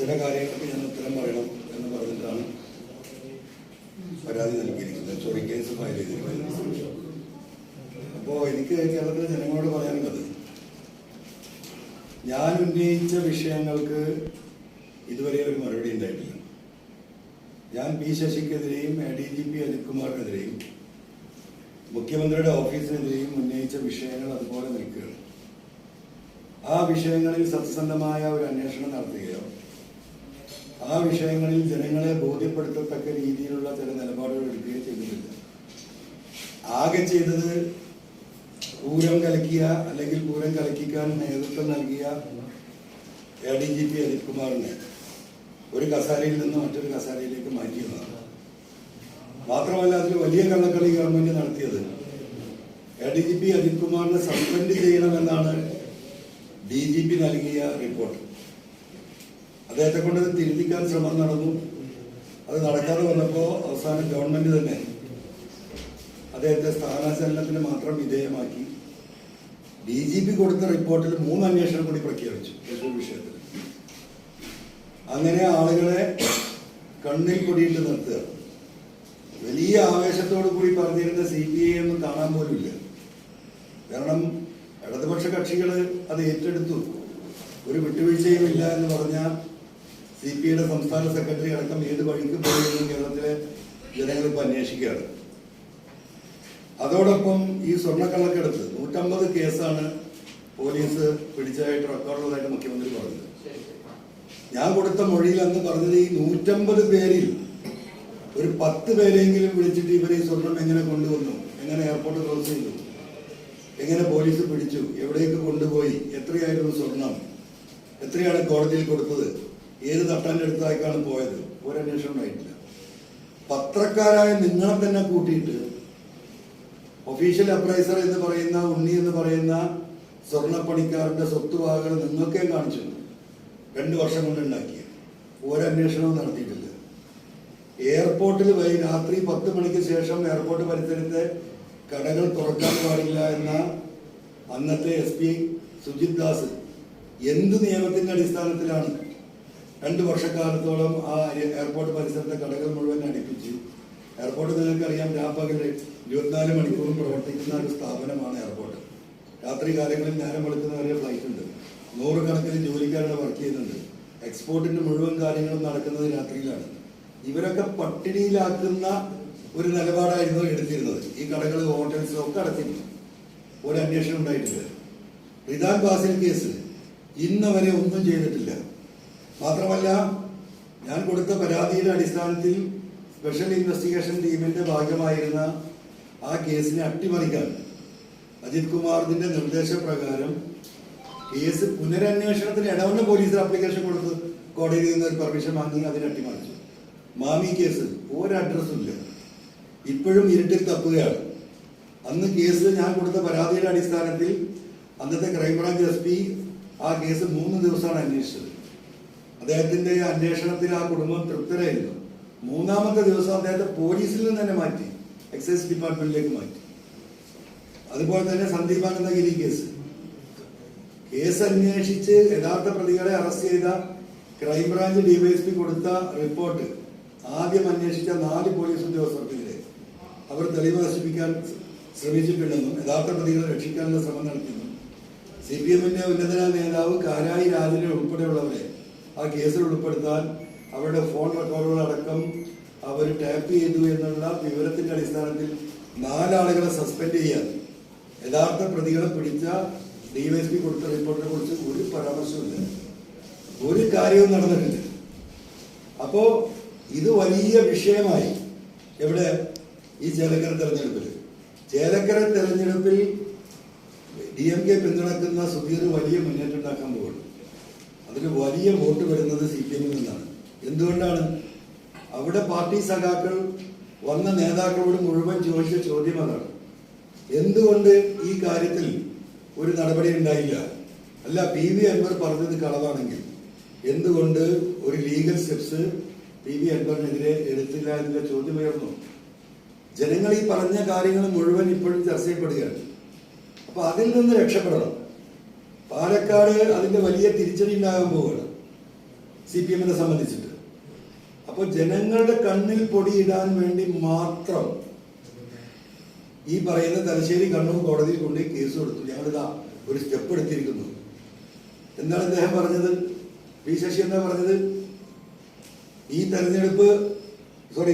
ചില കാര്യങ്ങൾക്ക് ഞാൻ ഉത്തരം പറയണം എന്ന് പറഞ്ഞിട്ടാണ് പരാതി നൽകിയിരിക്കുന്നത്. സോറി, കേസ് ഫയൽ ചെയ്തിരിക്കുന്നത്. അപ്പോൾ എനിക്ക് കേരളത്തിലെ ജനങ്ങളോട് പറയാനുള്ളത്, ഞാൻ ഉന്നയിച്ച വിഷയങ്ങൾക്ക് ഇതുവരെ ഒരു മറുപടി ഉണ്ടായിട്ടില്ല. ഞാൻ പി ശശിക്കെതിരെയും ADGP അജിത് കുമാറിനെതിരെയും മുഖ്യമന്ത്രിയുടെ ഓഫീസിനെതിരെയും ഉന്നയിച്ച വിഷയങ്ങൾ അതുപോലെ നിൽക്കുകയാണ്. ആ വിഷയങ്ങളിൽ സത്യസന്ധമായ ഒരു അന്വേഷണം നടത്തുകയോ ആ വിഷയങ്ങളിൽ ജനങ്ങളെ ബോധ്യപ്പെടുത്തത്തക്ക രീതിയിലുള്ള ചില നിലപാടുകൾ എടുക്കുകയോ ചെയ്തിട്ടില്ല. ആകെ ചെയ്തത് പൂരം കലക്കിയ അല്ലെങ്കിൽ പൂരം കലക്കിക്കാൻ നേതൃത്വം നൽകിയ ADGP അജിത് കുമാറിനെ ഒരു കസാരയിൽ നിന്ന് മറ്റൊരു കസാരയിലേക്ക് മാറ്റിയതാണ്. മാത്രമല്ല, അതിൽ വലിയ കള്ളക്കളി ഗവൺമെന്റ് നടത്തിയത് ADGP അജിത് കുമാറിനെ സസ്പെൻഡ് ചെയ്യണമെന്നാണ് DGP നൽകിയ റിപ്പോർട്ട്. അദ്ദേഹത്തെ കൊണ്ട് തിരുത്തിക്കാൻ ശ്രമം നടന്നു. അത് നടക്കാതെ വന്നപ്പോൾ അവസാനം ഗവൺമെന്റ് തന്നെ അദ്ദേഹത്തെ സ്ഥാനാചലനത്തിന് മാത്രം വിധേയമാക്കി. DGP കൊടുത്ത റിപ്പോർട്ടിൽ 3 അന്വേഷണം കൂടി പ്രഖ്യാപിച്ചു തൃശ്ശൂർ വിഷയത്തിൽ. അങ്ങനെ ആളുകളെ കണ്ണിൽ പൊടിയിട്ട് നിർത്തുക. വലിയ ആവേശത്തോടു കൂടി പറഞ്ഞിരുന്ന CPI ഒന്നും കാണാൻ പോലുമില്ല. കാരണം ഇടതുപക്ഷ കക്ഷികൾ അത് ഏറ്റെടുത്തു. ഒരു വിട്ടുവീഴ്ചയും ഇല്ല എന്ന് പറഞ്ഞ CPIയുടെ സംസ്ഥാന സെക്രട്ടറി അടക്കം ഏത് വഴിക്ക് പോയെന്നും കേരളത്തിലെ ജനങ്ങൾ ഇപ്പം അന്വേഷിക്കുകയാണ്. അതോടൊപ്പം ഈ സ്വർണ്ണക്കള്ളക്കടത്ത് 150 കേസാണ് പോലീസ് പിടിച്ചതായിട്ട് റെക്കോർഡുള്ളതായിട്ട് മുഖ്യമന്ത്രി പറഞ്ഞത്. ഞാൻ കൊടുത്ത മൊഴിയിൽ അന്ന് പറഞ്ഞത് ഈ 150 പേരിൽ ഒരു 10 പേരെങ്കിലും വിളിച്ചിട്ട് ഇവരെ ഈ സ്വർണം എങ്ങനെ കൊണ്ടുവന്നു, എങ്ങനെ എയർപോർട്ട് ക്ലോസ് ചെയ്തു, എങ്ങനെ പോലീസ് പിടിച്ചു, എവിടേക്ക് കൊണ്ടുപോയി, എത്രയായിരുന്നു സ്വർണം, എത്രയാണ് കോടതിയിൽ കൊടുത്തത്, ഏത് തട്ടാൻ്റെ അടുത്തായിക്കാണ് പോയത്, ഒരന്വേഷണം ഉണ്ടായിട്ടില്ല. പത്രക്കാരായ നിങ്ങളെ തന്നെ കൂട്ടിയിട്ട് ഒഫീഷ്യൽ അപ്രൈസർ എന്ന് പറയുന്ന ഉണ്ണി എന്ന് പറയുന്ന സ്വർണ്ണപ്പണിക്കാരന്റെ സ്വത്തുവകകൾ നിങ്ങൾക്കേ കാണിച്ചു 2 വർഷം കൊണ്ട് ഉണ്ടാക്കിയ ഒരന്വേഷണവും നടത്തിയിട്ടില്ല. എയർപോർട്ടിൽ രാത്രി 10 മണിക്ക് ശേഷം എയർപോർട്ട് പരിസരത്തെ കടകൾ തുറക്കാൻ പാടില്ല എന്ന അന്നത്തെ SP സുജിത് ദാസ് എന്ത് നിയമത്തിന്റെ അടിസ്ഥാനത്തിലാണ് 2 വർഷക്കാലത്തോളം ആ എയർപോർട്ട് പരിസരത്തെ കടകൾ മുഴുവൻ അടിപ്പിച്ച്? എയർപോർട്ട് നിങ്ങൾക്കറിയാം, രാപ്പകൽ 24 മണിക്കൂറും പ്രവർത്തിക്കുന്ന ഒരു സ്ഥാപനമാണ് എയർപോർട്ട്. രാത്രി കാലങ്ങളിൽ നേരം വെളുക്കുന്നവരെ ഫ്ലൈറ്റ് ഉണ്ട്. 100 കണക്കിന് ജോലിക്കാരുടെ വർക്ക് ചെയ്യുന്നുണ്ട്. എക്സ്പോർട്ടിന്റെ മുഴുവൻ കാര്യങ്ങളും നടക്കുന്നത് രാത്രിയിലാണ്. ഇവരൊക്കെ പട്ടിണിയിലാക്കുന്ന ഒരു നിലപാടായിരുന്നു എടുത്തിരുന്നത്. ഈ കടകൾ, ഹോട്ടൽസ് ഒക്കെ അടച്ചിരുന്നു. ഒരു അന്വേഷണം ഉണ്ടായിട്ടില്ല. റിദാൻ ബാസിൽ കേസ് ഇന്ന് വരെ ഒന്നും ചെയ്തിട്ടില്ല. മാത്രമല്ല, ഞാൻ കൊടുത്ത പരാതിയുടെ അടിസ്ഥാനത്തിൽ സ്പെഷ്യൽ ഇൻവെസ്റ്റിഗേഷൻ ടീമിന്റെ ഭാഗമായിരുന്ന ആ കേസിനെ അട്ടിമറിക്കാൻ അജിത് കുമാറിന്റെ നിർദ്ദേശപ്രകാരം കേസ് പുനരന്വേഷണത്തിന് ഇടവണ്ണ പോലീസ് ആപ്ലിക്കേഷൻ കൊടുത്ത് കോടതിയിൽ നിന്ന് ഒരു പെർമിഷൻ വാങ്ങി അതിനെ അട്ടിമറിച്ചു. മാമി കേസ് ഒരു അഡ്രസ്സും ഇല്ല, ഇപ്പോഴും ഇരുട്ടിൽ തപ്പുകയാണ്. അന്ന് കേസ് ഞാൻ കൊടുത്ത പരാതിയുടെ അടിസ്ഥാനത്തിൽ അന്നത്തെ ക്രൈംബ്രാഞ്ച് SP ആ കേസ് 3 ദിവസമാണ് അന്വേഷിച്ചത്. അദ്ദേഹത്തിന്റെ അന്വേഷണത്തിൽ ആ കുടുംബം തൃപ്തരായിരുന്നു. 3-ാമത്തെ ദിവസം അദ്ദേഹത്തെ പോലീസിൽ നിന്ന് തന്നെ മാറ്റി എക്സൈസ് ഡിപ്പാർട്ട്മെന്റിലേക്ക് മാറ്റി. അതുപോലെ തന്നെ സന്ദീപാനന്ദഗിരി കേസ് അന്വേഷിച്ച് യഥാർത്ഥ പ്രതികളെ അറസ്റ്റ് ചെയ്ത ക്രൈംബ്രാഞ്ച് DYSP കൊടുത്ത റിപ്പോർട്ട് ആദ്യം അന്വേഷിച്ച 4 പോലീസ് ഉദ്യോഗസ്ഥർക്കെതിരെ അവർ തെളിവ് നശിപ്പിക്കാൻ ശ്രമിച്ചിട്ടുണ്ടെന്നും യഥാർത്ഥ പ്രതികളെ രക്ഷിക്കാനുള്ള ശ്രമം നടത്തിയെന്നും CPMന്റെ ഉന്നത നേതാവ് കാരായി രാജനെ ഉൾപ്പെടെയുള്ളവരെ ആ കേസിൽ ഉൾപ്പെടുത്താൻ അവരുടെ ഫോൺ റെക്കോർഡുകൾ അടക്കം അവർ ടാപ്പ് ചെയ്തു എന്നുള്ള വിവരത്തിന്റെ അടിസ്ഥാനത്തിൽ 4 ആളുകളെ സസ്പെൻഡ് ചെയ്യാൻ യഥാർത്ഥ പ്രതികളെ പിടിച്ച DYSP കൊടുത്ത റിപ്പോർട്ടിനെ കുറിച്ച് ഒരു പരാമർശമില്ല. ഒരു കാര്യവും നടന്നിട്ടില്ല. അപ്പോ ഇത് വലിയ വിഷയമായി. എവിടെ? ഈ ചേലക്കര തെരഞ്ഞെടുപ്പിൽ DMK പിന്തുണക്കുന്ന സുധീർ വലിയ മുന്നേറ്റം ഉണ്ടാക്കാൻ പോകുന്നു. അതിന് വലിയ വോട്ട് വരുന്നത് CPM നിന്നാണ്. എന്തുകൊണ്ടാണ്? അവിടെ പാർട്ടി സഖാക്കൾ വന്ന നേതാക്കളോട് മുഴുവൻ ചോദിച്ച ചോദ്യം അതാണ്. എന്തുകൊണ്ട് ഈ കാര്യത്തിൽ ഒരു നടപടി ഉണ്ടായില്ല? അല്ല, PV അൻവർ പറഞ്ഞത് കളവാണെങ്കിൽ എന്തുകൊണ്ട് ഒരു ലീഗൽ സ്റ്റെപ്സ് PV അൻവറിനെതിരെ എടുത്തില്ല എന്നുള്ള ചോദ്യം ഉയർന്നു. ജനങ്ങൾ ഈ പറഞ്ഞ കാര്യങ്ങൾ മുഴുവൻ ഇപ്പോഴും ചർച്ച ചെയ്യപ്പെടുകയാണ്. അപ്പൊ അതിൽ നിന്ന് രക്ഷപ്പെടണം. പാലക്കാട് അതിന്റെ വലിയ തിരിച്ചടി ഉണ്ടാകാൻ പോവുകയാണ്. CPM-നെ സംബന്ധിച്ചിട്ട്. അപ്പോൾ ജനങ്ങളുടെ കണ്ണിൽ പൊടിയിടാൻ വേണ്ടി മാത്രം ഈ പറയുന്ന തലശ്ശേരി കണ്ണൂർ കോടതിയിൽ കൊണ്ടുപോയി കേസ് കൊടുത്തു. ഞങ്ങളിതാ ഒരു സ്റ്റെപ്പ് എടുത്തിരിക്കുന്നു. എന്താണ് അദ്ദേഹം പറഞ്ഞത്? പി ശശി എന്താ പറഞ്ഞത്? ഈ തെരഞ്ഞെടുപ്പ്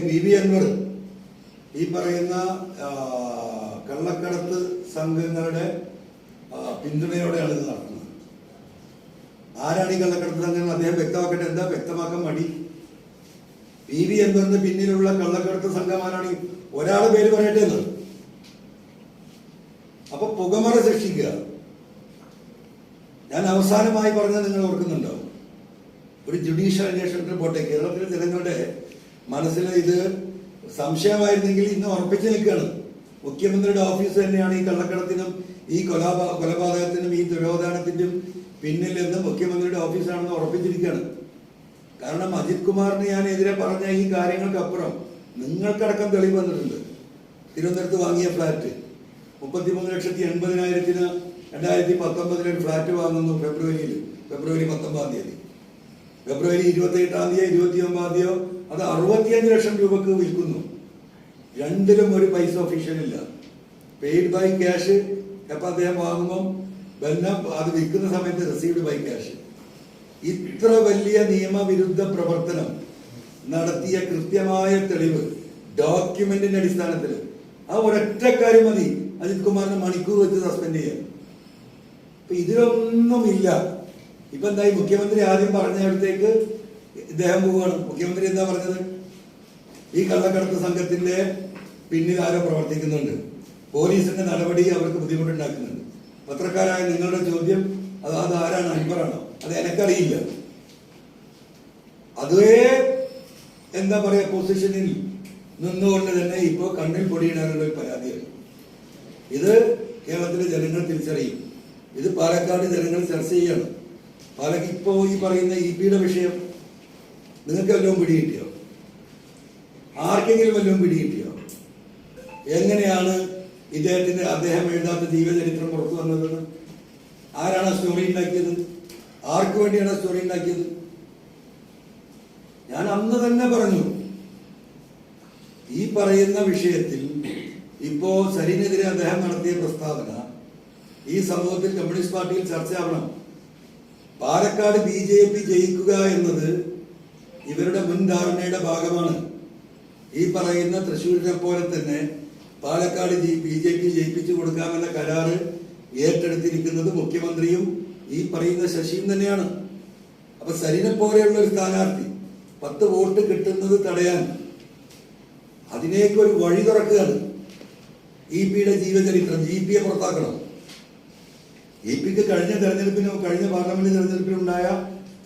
PV അൻവർ ഈ പറയുന്ന കള്ളക്കടത്ത് സംഘങ്ങളുടെ പിന്തുണയോടെയാണ് ഇത് നടത്തുന്നത്. ആരാണ് ഈ കള്ളക്കടത്ത് സംഘങ്ങൾ? അദ്ദേഹം വ്യക്തമാക്കട്ടെ. എന്താ വ്യക്തമാക്കാൻ മടി? PV അൻവറിന് പിന്നിലുള്ള കള്ളക്കടത്ത് സംഘമാരാണ്. ഒരാളുടെ പേര് പറയട്ടെ എന്ന്. അപ്പൊ പുകമറ സൃഷ്ടിക്കുക. ഞാൻ അവസാനമായി പറഞ്ഞത് നിങ്ങൾ ഓർക്കുന്നുണ്ടോ? ഒരു ജുഡീഷ്യൽ അന്വേഷണത്തിന് പോട്ടെ. കേരളത്തിലെ ജനങ്ങളുടെ മനസ്സിൽ ഇത് സംശയമായിരുന്നെങ്കിൽ ഇന്ന് ഉറപ്പിച്ചു നിൽക്കുകയാണ്. മുഖ്യമന്ത്രിയുടെ ഓഫീസ് തന്നെയാണ് ഈ കള്ളക്കടത്തിനും ഈ കൊലപാതകത്തിനും ഈ ദുരോധാനത്തിനും പിന്നിൽ നിന്ന് മുഖ്യമന്ത്രിയുടെ ഓഫീസാണെന്ന് ഉറപ്പിച്ചിരിക്കുകയാണ്. കാരണം അജിത് കുമാറിന് ഞാൻ എതിരെ പറഞ്ഞ ഈ കാര്യങ്ങൾക്കപ്പുറം നിങ്ങൾക്കടക്കം തെളിവ് വന്നിട്ടുണ്ട്. തിരുവനന്തപുരത്ത് വാങ്ങിയ ഫ്ലാറ്റ് 33,80,000-ന് 2019 ഒരു ഫ്ലാറ്റ് വാങ്ങുന്നു. ഫെബ്രുവരി 19-ാം തീയതി. ഫെബ്രുവരി 28-ാം തീയതി 29-ാം അത് 65 ലക്ഷം രൂപക്ക് വിൽക്കുന്നു. രണ്ടിലും ഒരു പൈസ ഒഫീഷ്യൽ ഇല്ല. Paid by cash. എപ്പോൾ അദ്ദേഹം വാങ്ങുമ്പം അത് വിൽക്കുന്ന സമയത്ത് റിസീവ്ഡ് ബൈ ക്യാഷ്. ഇത്ര വലിയ നിയമവിരുദ്ധ പ്രവർത്തനം നടത്തിയ കൃത്യമായ തെളിവ് ഡോക്യുമെന്റിന്റെ അടിസ്ഥാനത്തിൽ ആ ഒരൊറ്റ കാര്യം മതി അജിത് കുമാറിനെ മണിക്കൂർ വെച്ച് സസ്പെൻഡ് ചെയ്യാൻ. ഇപ്പൊ ഇതിലൊന്നുമില്ല. ഇപ്പൊ എന്തായി? മുഖ്യമന്ത്രി ആദ്യം പറഞ്ഞിടത്തേക്ക് ഇദ്ദേഹം പോവുകയാണ്. മുഖ്യമന്ത്രി എന്താ പറഞ്ഞത്? ഈ കള്ളക്കടത്ത് സംഘത്തിന്റെ പിന്നിൽ ആരോ പ്രവർത്തിക്കുന്നുണ്ട്, പോലീസിന്റെ നടപടി അവർക്ക് ബുദ്ധിമുട്ടുണ്ടാക്കുന്നുണ്ട്. പത്രക്കാരായ നിങ്ങളുടെ ചോദ്യം അത് ആരാണ്? അൻവറാണോ? അത് എനിക്കറിയില്ല. അതേ എന്താ പറയാ പൊസിഷനിൽ നിന്നുകൊണ്ട് തന്നെ ഇപ്പോ കണ്ണിൽ പൊടിയിടാനുള്ള ഒരു പരാതിയാണ്. ഇത് കേരളത്തിലെ ജനങ്ങൾ തിരിച്ചറിയും. ഇത് പാലക്കാട് ജനങ്ങൾ ചർച്ച ചെയ്യാണ്. ഇപ്പോ ഈ പറയുന്ന EP-യുടെ വിഷയം നിങ്ങൾക്ക് വല്ലതും പിടികിട്ടിയോ? ആർക്കെങ്കിലും വല്ലതും പിടികിട്ടിയോ? എങ്ങനെയാണ് അദ്ദേഹം എഴുതാത്ത ജീവചരിത്രം പുറത്തു വന്നതെന്ന്? ആരാണ് സ്റ്റോറി ഉണ്ടാക്കിയത്? ആർക്ക് വേണ്ടിയാണ് സ്റ്റോറി ഉണ്ടാക്കിയത്? ഞാൻ അന്ന് തന്നെ പറഞ്ഞു, ഈ പറയുന്ന വിഷയത്തിൽ ഇപ്പോ സരിനെതിരെ അദ്ദേഹം നടത്തിയ പ്രസ്താവന ഈ സമൂഹത്തിൽ കമ്മ്യൂണിസ്റ്റ് പാർട്ടിയിൽ ചർച്ചയാവണം. പാലക്കാട് BJP ജയിക്കുക എന്നത് ഇവരുടെ മുൻധാരണയുടെ ഭാഗമാണ്. ഈ പറയുന്ന തൃശ്ശൂരിനെ പോലെ തന്നെ പാലക്കാട് BJP ജയിപ്പിച്ചു കൊടുക്കാമെന്ന കരാറ് ഏറ്റെടുത്തിരിക്കുന്നത് മുഖ്യമന്ത്രിയും ഈ പറയുന്ന ശശിയും തന്നെയാണ്. അപ്പൊ സരിനെ പോലെയുള്ള ഒരു സ്ഥാനാർത്ഥി 10 വോട്ട് കിട്ടുന്നത് തടയാൻ അതിനേക്ക് ഒരു വഴി തുറക്കുകയാണ്. EP-യുടെ ജീവചരിത്രം, GP-യെ പുറത്താക്കണം. EP-ക്ക് കഴിഞ്ഞ പാർലമെന്റ് തെരഞ്ഞെടുപ്പിനുണ്ടായ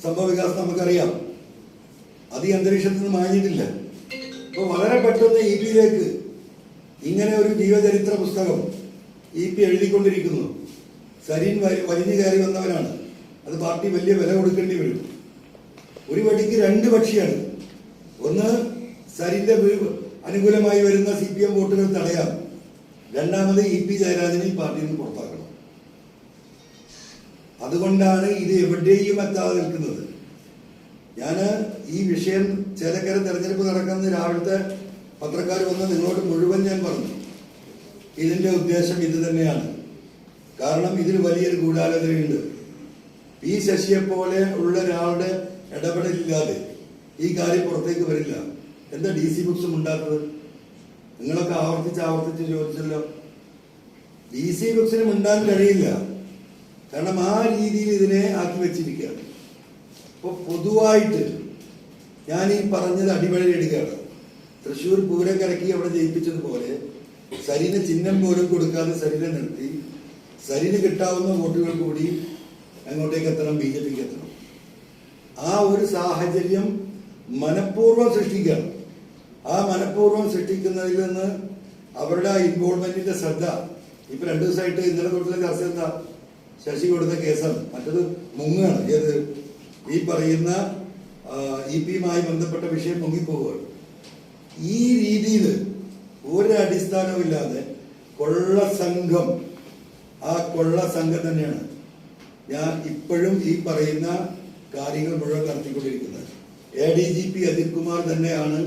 സംഭവ വികാസം നമുക്കറിയാം. അത് ഈ അന്തരീക്ഷത്തിൽ നിന്ന് മാഞ്ഞിട്ടില്ല. അപ്പൊ വളരെ പെട്ടെന്ന് EP-യിലേക്ക് ഇങ്ങനെ ഒരു ജീവചരിത്ര പുസ്തകം EP എഴുതിക്കൊണ്ടിരിക്കുന്നു. സരിൻ വലിഞ്ഞു കയറി വന്നവനാണ്. അത് പാർട്ടി വലിയ വില കൊടുക്കേണ്ടി വരും. ഒരു വടിക്ക് 2 പക്ഷിയാണ്. ഒന്ന്, സരിന്റെ അനുകൂലമായി വരുന്ന CPM വോട്ടുകൾ തടയാം. രണ്ടാമത് EP ജയരാജനെ ഈ പാർട്ടിയിൽ നിന്ന് പുറത്താക്കണം. അതുകൊണ്ടാണ് ഇത് എവിടെയും എത്താതെ നിൽക്കുന്നത്. ഞാൻ ഈ വിഷയം ചേലക്കര തെരഞ്ഞെടുപ്പ് നടക്കുന്ന രാവിലത്തെ പത്രക്കാർ വന്ന് നിങ്ങളോട് മുഴുവൻ ഞാൻ പറഞ്ഞു, ഇതിന്റെ ഉദ്ദേശം ഇത് തന്നെയാണ്. കാരണം ഇതിൽ വലിയൊരു ഗൂഢാലോചനയുണ്ട്. P ശശിയെ പോലെ ഉള്ള ഒരാളുടെ ഇടപെടലില്ലാതെ ഈ കാര്യം പുറത്തേക്ക് വരില്ല. എന്താ DC ബുക്സും ഉണ്ടാക്കുന്നത്? നിങ്ങളൊക്കെ ആവർത്തിച്ച് ചോദിച്ചല്ലോ. DC ബുക്സിന് മിണ്ടാൻ കഴിയില്ല. കാരണം ആ രീതിയിൽ ഇതിനെ ആക്കി വെച്ചിരിക്കുകയാണ്. ഇപ്പൊ പൊതുവായിട്ട് ഞാൻ ഈ പറഞ്ഞത് അടിവരയിടുകയാണ്. തൃശ്ശൂർ പൂരക്കരക്കി അവിടെ ജയിപ്പിച്ചതുപോലെ സരിന് ചിഹ്നം പോലും കൊടുക്കാതെ സരിനെ നിർത്തി സരിന് കിട്ടാവുന്ന വോട്ടുകൾ കൂടി അങ്ങോട്ടേക്ക് എത്തണം, BJPക്ക് എത്തണം. ആ ഒരു സാഹചര്യം മനഃപൂർവ്വം സൃഷ്ടിക്കുകയാണ്. ആ മനഃപൂർവ്വം സൃഷ്ടിക്കുന്നതിൽ നിന്ന് അവരുടെ ഇൻവോൾവ്മെന്റിന്റെ ശ്രദ്ധ ഇപ്പൊ 2 ദിവസമായിട്ട് ഇന്നലെ തൊട്ടുള്ള ചർച്ച എന്താ? ശശി കൊടുത്ത കേസാണ്. മറ്റത് മുങ്ങാണ്. ഏത്? ഈ പറയുന്ന EP-യുമായി ബന്ധപ്പെട്ട വിഷയം മുങ്ങിപ്പോവുകയാണ്. ഈ രീതിയിൽ ഒരു അടിസ്ഥാനമില്ലാതെ കൊള്ള സംഘം, ആ കൊള്ള സംഘം തന്നെയാണ് ഞാൻ ഇപ്പോഴും ഈ പറയുന്ന കാര്യങ്ങൾ മുഴുവൻ നടത്തിക്കൊണ്ടിരിക്കുന്നത്. ADGP അജിത് കുമാർ തന്നെയാണ്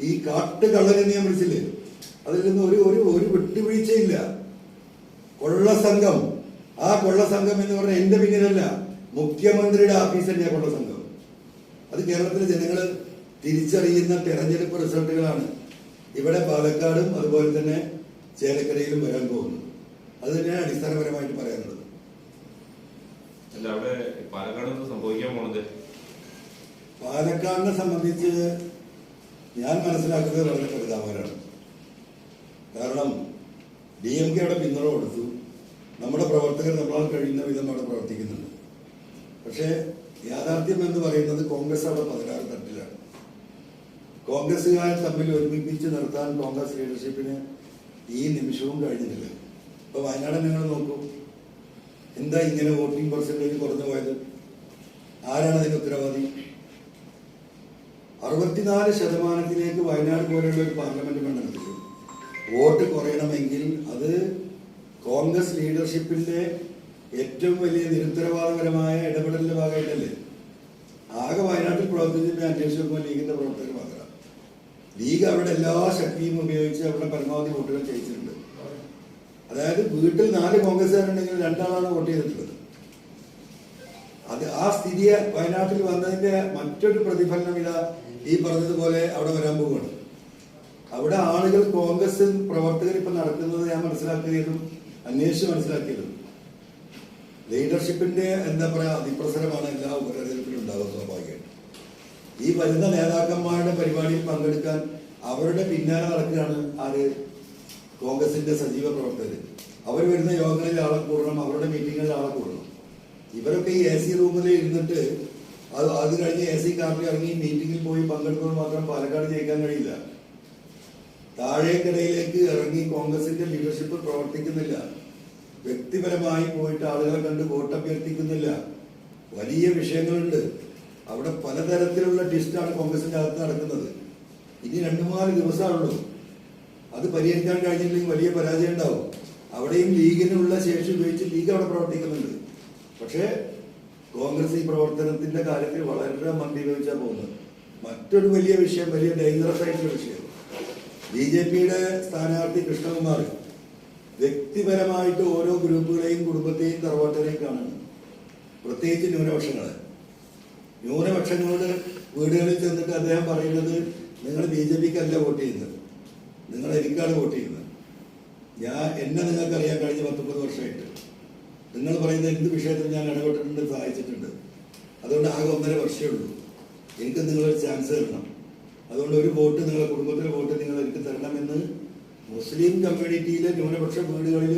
ഈ കാട്ടുകള്ളനെ ഞാൻ വിളിച്ചില്ലേ, അതിൽ നിന്ന് ഒരു വിട്ടുവീഴ്ചയില്ല. കൊള്ളസംഘം, ആ കൊള്ളസംഘം എന്ന് പറഞ്ഞാൽ എന്റെ പിന്നിലല്ല, മുഖ്യമന്ത്രിയുടെ ഓഫീസ് തന്നെയാണ് കൊള്ളസംഘം. അത് കേരളത്തിലെ ജനങ്ങൾ തിരിച്ചറിയുന്ന തെരഞ്ഞെടുപ്പ് റിസൾട്ടുകളാണ് ഇവിടെ പാലക്കാടും അതുപോലെ തന്നെ ചേലക്കരയിലും വരാൻ പോകുന്നത്. അത് തന്നെയാണ് അടിസ്ഥാനപരമായിട്ട് പറയാനുള്ളത്. പാലക്കാടിനെ സംബന്ധിച്ച് ഞാൻ മനസ്സിലാക്കുന്നത് വളരെ പരിതാപകരമാണ്. കാരണം DMK അവിടെ പിന്തുണ കൊടുത്തു, നമ്മുടെ പ്രവർത്തകർ നമ്മളാൽ കഴിയുന്ന വിധം അവിടെ പ്രവർത്തിക്കുന്നുണ്ട്. പക്ഷേ യാഥാർത്ഥ്യം എന്ന് പറയുന്നത് കോൺഗ്രസ് അവിടെ 16 തട്ടിലാണ്. കോൺഗ്രസ്സുകാരെ തമ്മിൽ ഒരുമിപ്പിച്ച് നിർത്താൻ കോൺഗ്രസ് ലീഡർഷിപ്പിന് ഈ നിമിഷവും കഴിഞ്ഞിട്ടില്ല. ഇപ്പൊ വയനാട് നിങ്ങൾ നോക്കൂ, എന്താ ഇങ്ങനെ വോട്ടിംഗ് പെർസെന്റേജ് കുറഞ്ഞു പോയത്? ആരാണ് അതിന് ഉത്തരവാദി? 64% വയനാട് പോലെയുള്ള ഒരു പാർലമെന്റ് മണ്ഡലത്തിൽ വോട്ട് കുറയണമെങ്കിൽ അത് കോൺഗ്രസ് ലീഡർഷിപ്പിന്റെ ഏറ്റവും വലിയ നിരുത്തരവാദപരമായ ഇടപെടലിന്റെ ഭാഗമായിട്ടല്ലേ? ആകെ വയനാട്ടിൽ പ്രവർത്തിച്ചപ്പോൾ അന്വേഷിച്ച് നോക്കുമ്പോൾ ലീഗിന്റെ പ്രവർത്തകർ മാത്രമാണ്. ലീഗ് അവരുടെ എല്ലാ ശക്തിയും ഉപയോഗിച്ച് അവരുടെ പരമാവധി വോട്ടുകൾ ജയിച്ചിട്ടുണ്ട്. അതായത് വീട്ടിൽ 4 കോൺഗ്രസ്സുകാരുണ്ടെങ്കിൽ 2 ആളാണ് വോട്ട് ചെയ്തിട്ടുള്ളത്. അത് ആ സ്ഥിതി വയനാട്ടിൽ വന്നതിന്റെ മറ്റൊരു പ്രതിഫലനം ഇതാ ഈ പറഞ്ഞതുപോലെ അവിടെ വരാൻ പോവുകയാണ്. അവിടെ ആളുകൾ കോൺഗ്രസ് പ്രവർത്തകർ ഇപ്പൊ നടക്കുന്നത് ഞാൻ മനസ്സിലാക്കിയതും അന്വേഷിച്ച് മനസ്സിലാക്കിയതും ലീഡർഷിപ്പിന്റെ എന്താ പറയാ അതിപ്രസരമാണ് എല്ലാ ഉപതെരഞ്ഞെടുപ്പിലും ഉണ്ടാകുക. സ്വാഭാവികമായിട്ട് ഈ വരുന്ന നേതാക്കന്മാരുടെ പരിപാടിയിൽ പങ്കെടുക്കാൻ അവരുടെ പിന്നാലെ നടക്കുകയാണ് ആര്? കോൺഗ്രസിന്റെ സജീവ പ്രവർത്തകർ. അവർ വരുന്ന യോഗങ്ങളിൽ ആളെ കൂടണം, അവരുടെ മീറ്റിങ്ങുകളിൽ ആളെ കൂടണം. ഇവരൊക്കെ ഈ AC റൂമിൽ ഇരുന്നിട്ട് അത് കഴിഞ്ഞ് AC കാറിൽ ഇറങ്ങി മീറ്റിംഗിൽ പോയി പങ്കെടുക്കുന്നത് മാത്രം പാലക്കാട് ജയിക്കാൻ കഴിയില്ല. താഴേക്കിടയിലേക്ക് ഇറങ്ങി കോൺഗ്രസിന്റെ ലീഡർഷിപ്പ് പ്രവർത്തിക്കുന്നില്ല. വ്യക്തിപരമായി പോയിട്ട് ആളുകളെ കണ്ട് വോട്ട് അഭ്യർത്ഥിക്കുന്നില്ല. വലിയ വിഷയങ്ങളുണ്ട് അവിടെ. പലതരത്തിലുള്ള ടിസ്റ്റാണ് കോൺഗ്രസിന്റെ അകത്ത് നടക്കുന്നത്. ഇനി 2-3 ദിവസമാണുള്ളൂ. അത് പരിഹരിക്കാൻ കഴിഞ്ഞില്ലെങ്കിൽ വലിയ പരാജയം ഉണ്ടാവും. അവിടെയും ലീഗിനുള്ള ശേഷി ഉപയോഗിച്ച് ലീഗ് അവിടെ പ്രവർത്തിക്കുന്നുണ്ട്. പക്ഷേ കോൺഗ്രസ് ഈ പ്രവർത്തനത്തിന്റെ കാര്യത്തിൽ വളരെ മന്ദീഭവിച്ചാണ് പോകുന്നത്. മറ്റൊരു വലിയ വിഷയം, വലിയ ഡേഞ്ചറസ് ആയിട്ടുള്ള വിഷയം, BJPയുടെ സ്ഥാനാർത്ഥി കൃഷ്ണകുമാർ വ്യക്തിപരമായിട്ട് ഓരോ ഗ്രൂപ്പുകളെയും കുടുംബത്തെയും തറവാട്ടിനെയും കാണുന്നു. പ്രത്യേകിച്ച് ന്യൂനപക്ഷങ്ങളുടെ വീടുകളിൽ ചെന്നിട്ട് അദ്ദേഹം പറയുന്നത്, നിങ്ങൾ BJPക്കല്ല വോട്ട് ചെയ്യുന്നത്, നിങ്ങൾ എനിക്കാണ് വോട്ട് ചെയ്യുന്നത്. എന്നെ നിങ്ങൾക്കറിയാൻ കഴിഞ്ഞ 19 വർഷമായിട്ട് നിങ്ങൾ പറയുന്ന എന്ത് വിഷയത്തിൽ ഞാൻ ഇടപെട്ടിട്ടുണ്ട്, സഹായിച്ചിട്ടുണ്ട്. അതുകൊണ്ട് ആകെ 1.5 വർഷമേ ഉള്ളൂ. എനിക്ക് നിങ്ങളൊരു ചാൻസ് തരണം. അതുകൊണ്ട് ഒരു വോട്ട്, നിങ്ങളുടെ കുടുംബത്തിലെ വോട്ട് നിങ്ങൾ എനിക്ക് തരണമെന്ന് മുസ്ലിം കമ്മ്യൂണിറ്റിയിലെ ന്യൂനപക്ഷ വീടുകളിൽ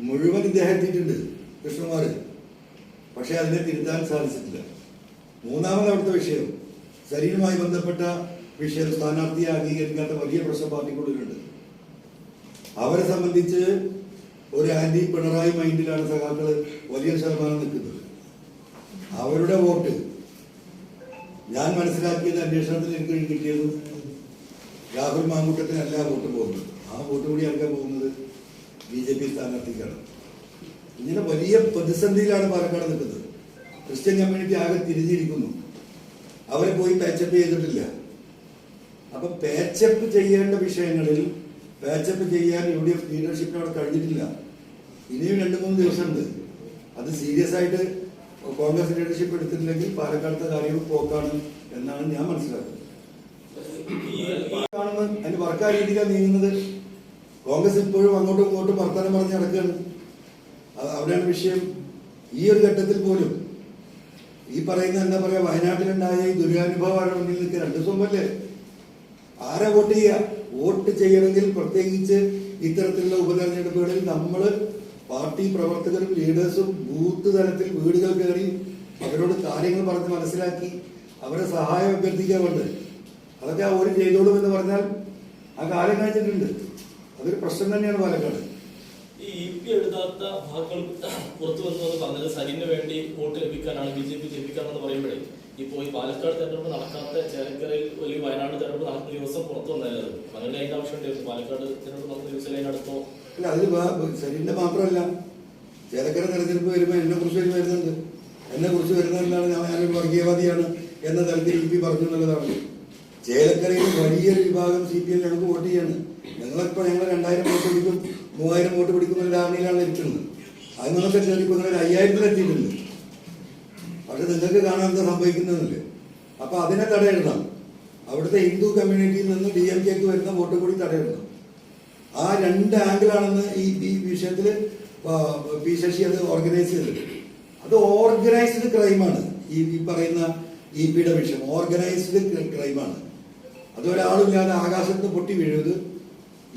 മുഴുവൻ ഇദ്ദേഹം എത്തിയിട്ടുണ്ട് കൃഷ്ണകുമാർ. പക്ഷെ അതിനെ തിരുത്താൻ സാധിച്ചിട്ടില്ല. മൂന്നാമത് അവിടുത്തെ വിഷയം, സരീനുമായി ബന്ധപ്പെട്ട വിഷയം, സ്ഥാനാർത്ഥിയെ അംഗീകരിക്കാത്ത വലിയ പ്രശ്നം പാർട്ടിക്കുള്ളിലുണ്ട്. അവരെ സംബന്ധിച്ച് ഒരു ആന്റി പിണറായി മൈൻഡിലാണ് സഖാക്കള് വലിയ ശതമാനം നിൽക്കുന്നത്. അവരുടെ വോട്ട് ഞാൻ മനസ്സിലാക്കിയത്, അന്വേഷണത്തിൽ എനിക്ക് കിട്ടിയത്, രാഹുൽ മാങ്കൂട്ടത്തിനല്ല വോട്ട് പോകുന്നത്. ആ വോട്ട് കൂടി ആർക്കാ പോകുന്നത്? BJP സ്ഥാനാർത്ഥിക്കാണ്. ഇങ്ങനെ വലിയ പ്രതിസന്ധിയിലാണ് പാലക്കാട് നിൽക്കുന്നത്. ക്രിസ്ത്യൻ കമ്മ്യൂണിറ്റി ആകെ തിരിഞ്ഞിരിക്കുന്നു. അവരെ പോയി പാച്ചപ്പ് ചെയ്തിട്ടില്ല. അപ്പൊ പാച്ചപ്പ് ചെയ്യേണ്ട വിഷയങ്ങളിൽ പാച്ചപ്പ് ചെയ്യാൻ UDF ലീഡർഷിപ്പിനോട് കഴിഞ്ഞിട്ടില്ല. ഇനിയും 2-3 ദിവസമുണ്ട്. അത് സീരിയസ് ആയിട്ട് കോൺഗ്രസ് ലീഡർഷിപ്പ് എടുത്തിട്ടില്ലെങ്കിൽ പാലക്കാടത്തെ കാര്യവും പോക്കാണ് എന്നാണ് ഞാൻ മനസ്സിലാക്കുന്നത്. അതിന് വർക്കാ രീതിയിലാണ് നീങ്ങുന്നത്. കോൺഗ്രസ് ഇപ്പോഴും അങ്ങോട്ടും ഇങ്ങോട്ടും വർത്തമാനം പറഞ്ഞ് നടക്കുകയാണ്. അവിടെയാണ് വിഷയം. ഈ ഒരു ഘട്ടത്തിൽ പോലും ഈ പറയുന്ന എന്താ പറയാ, വയനാട്ടിലുണ്ടായ ഈ ദുരനുഭവമാണ് മുന്നിൽ നിൽക്കുക. 2 ദിവസം മുമ്പല്ലേ ആരെ വോട്ട് ചെയ്യുക? വോട്ട് ചെയ്യണമെങ്കിൽ പ്രത്യേകിച്ച് ഇത്തരത്തിലുള്ള ഉപതെരഞ്ഞെടുപ്പുകളിൽ നമ്മൾ പാർട്ടി പ്രവർത്തകരും ലീഡേഴ്സും ബൂത്ത് തലത്തിൽ വീടുകൾ കയറി അവരോട് കാര്യങ്ങൾ പറഞ്ഞ് മനസ്സിലാക്കി അവരെ സഹായം അഭ്യർത്ഥിക്കാറുണ്ട്. അതൊക്കെ അവർ ചെയ്തോളും എന്ന് പറഞ്ഞാൽ ആ കാലം കഴിഞ്ഞിട്ടുണ്ട്. അതൊരു പ്രശ്നം തന്നെയാണ് പാലക്കാട്. ഈ EP എഴുതാത്ത ഭാഗങ്ങൾ പുറത്തു വന്നത് പറഞ്ഞത് സരിന് വേണ്ടി വോട്ട് ലഭിക്കാനാണ്, BJP ജയിപ്പിക്കാനെന്ന് പറയുമ്പോഴേ ഇപ്പോൾ ഈ പാലക്കാട് തെരഞ്ഞെടുപ്പ് നടക്കാത്ത ചേലക്കരയിൽ ഒരു വയനാട് തെരഞ്ഞെടുപ്പ് നടക്കുന്ന ദിവസം പുറത്തു വന്നല്ലോ. അങ്ങനെ അതിന്റെ ആവശ്യം ഉണ്ടായിരുന്നു. പാലക്കാട് തെരഞ്ഞെടുപ്പ് നടക്കുന്ന ദിവസം അതിനടുത്തോ അല്ല, അതിൽ സരിന്റെ മാത്രമല്ല, ചേലക്കര തെരഞ്ഞെടുപ്പ് വരുമ്പോൾ എന്നെ കുറിച്ച് വരുന്നുണ്ട്. എന്നെ കുറിച്ച് വരുന്നത് എന്താണ്, ഞാനൊരു വർഗീയവാദിയാണ് എന്ന തരത്തിൽ ഇ പി പറഞ്ഞു എന്നുള്ളതാണ്. ചേലക്കരയിൽ വലിയൊരു വിഭാഗം CPM ഞങ്ങൾക്ക് വോട്ട് ചെയ്യാണ്. ഞങ്ങളിപ്പോൾ ഞങ്ങൾ 2000 വോട്ട് പിടിക്കും, 3000 വോട്ട് പിടിക്കുന്ന ഒരു ധാരണയിലാണ് ഇരിക്കുന്നത്. അത് നിങ്ങൾക്ക് ഇപ്പോൾ നിങ്ങൾ 5000 എത്തിയിട്ടുണ്ട്. പക്ഷെ നിങ്ങൾക്ക് കാണാൻ എന്താ സംഭവിക്കുന്നതല്ലേ. അപ്പൊ അതിനെ തടയിടണം. അവിടുത്തെ ഹിന്ദു കമ്മ്യൂണിറ്റിയിൽ നിന്ന് DMKക്ക് വരുന്ന വോട്ട് കൂടി തടയിടണം. ആ 2 ആംഗിളാണെന്ന് ഈ വിഷയത്തിൽ പി ശശി അത് ഓർഗനൈസ് ചെയ്തത്. അത് ഓർഗനൈസ്ഡ് ക്രൈമാണ്. ഈ പറയുന്ന EP യുടെ വിഷയം ഓർഗനൈസ്ഡ് ക്രൈമാണ്. അതൊരാളുമില്ലാതെ ആകാശത്ത് പൊട്ടി വീഴുന്നത്.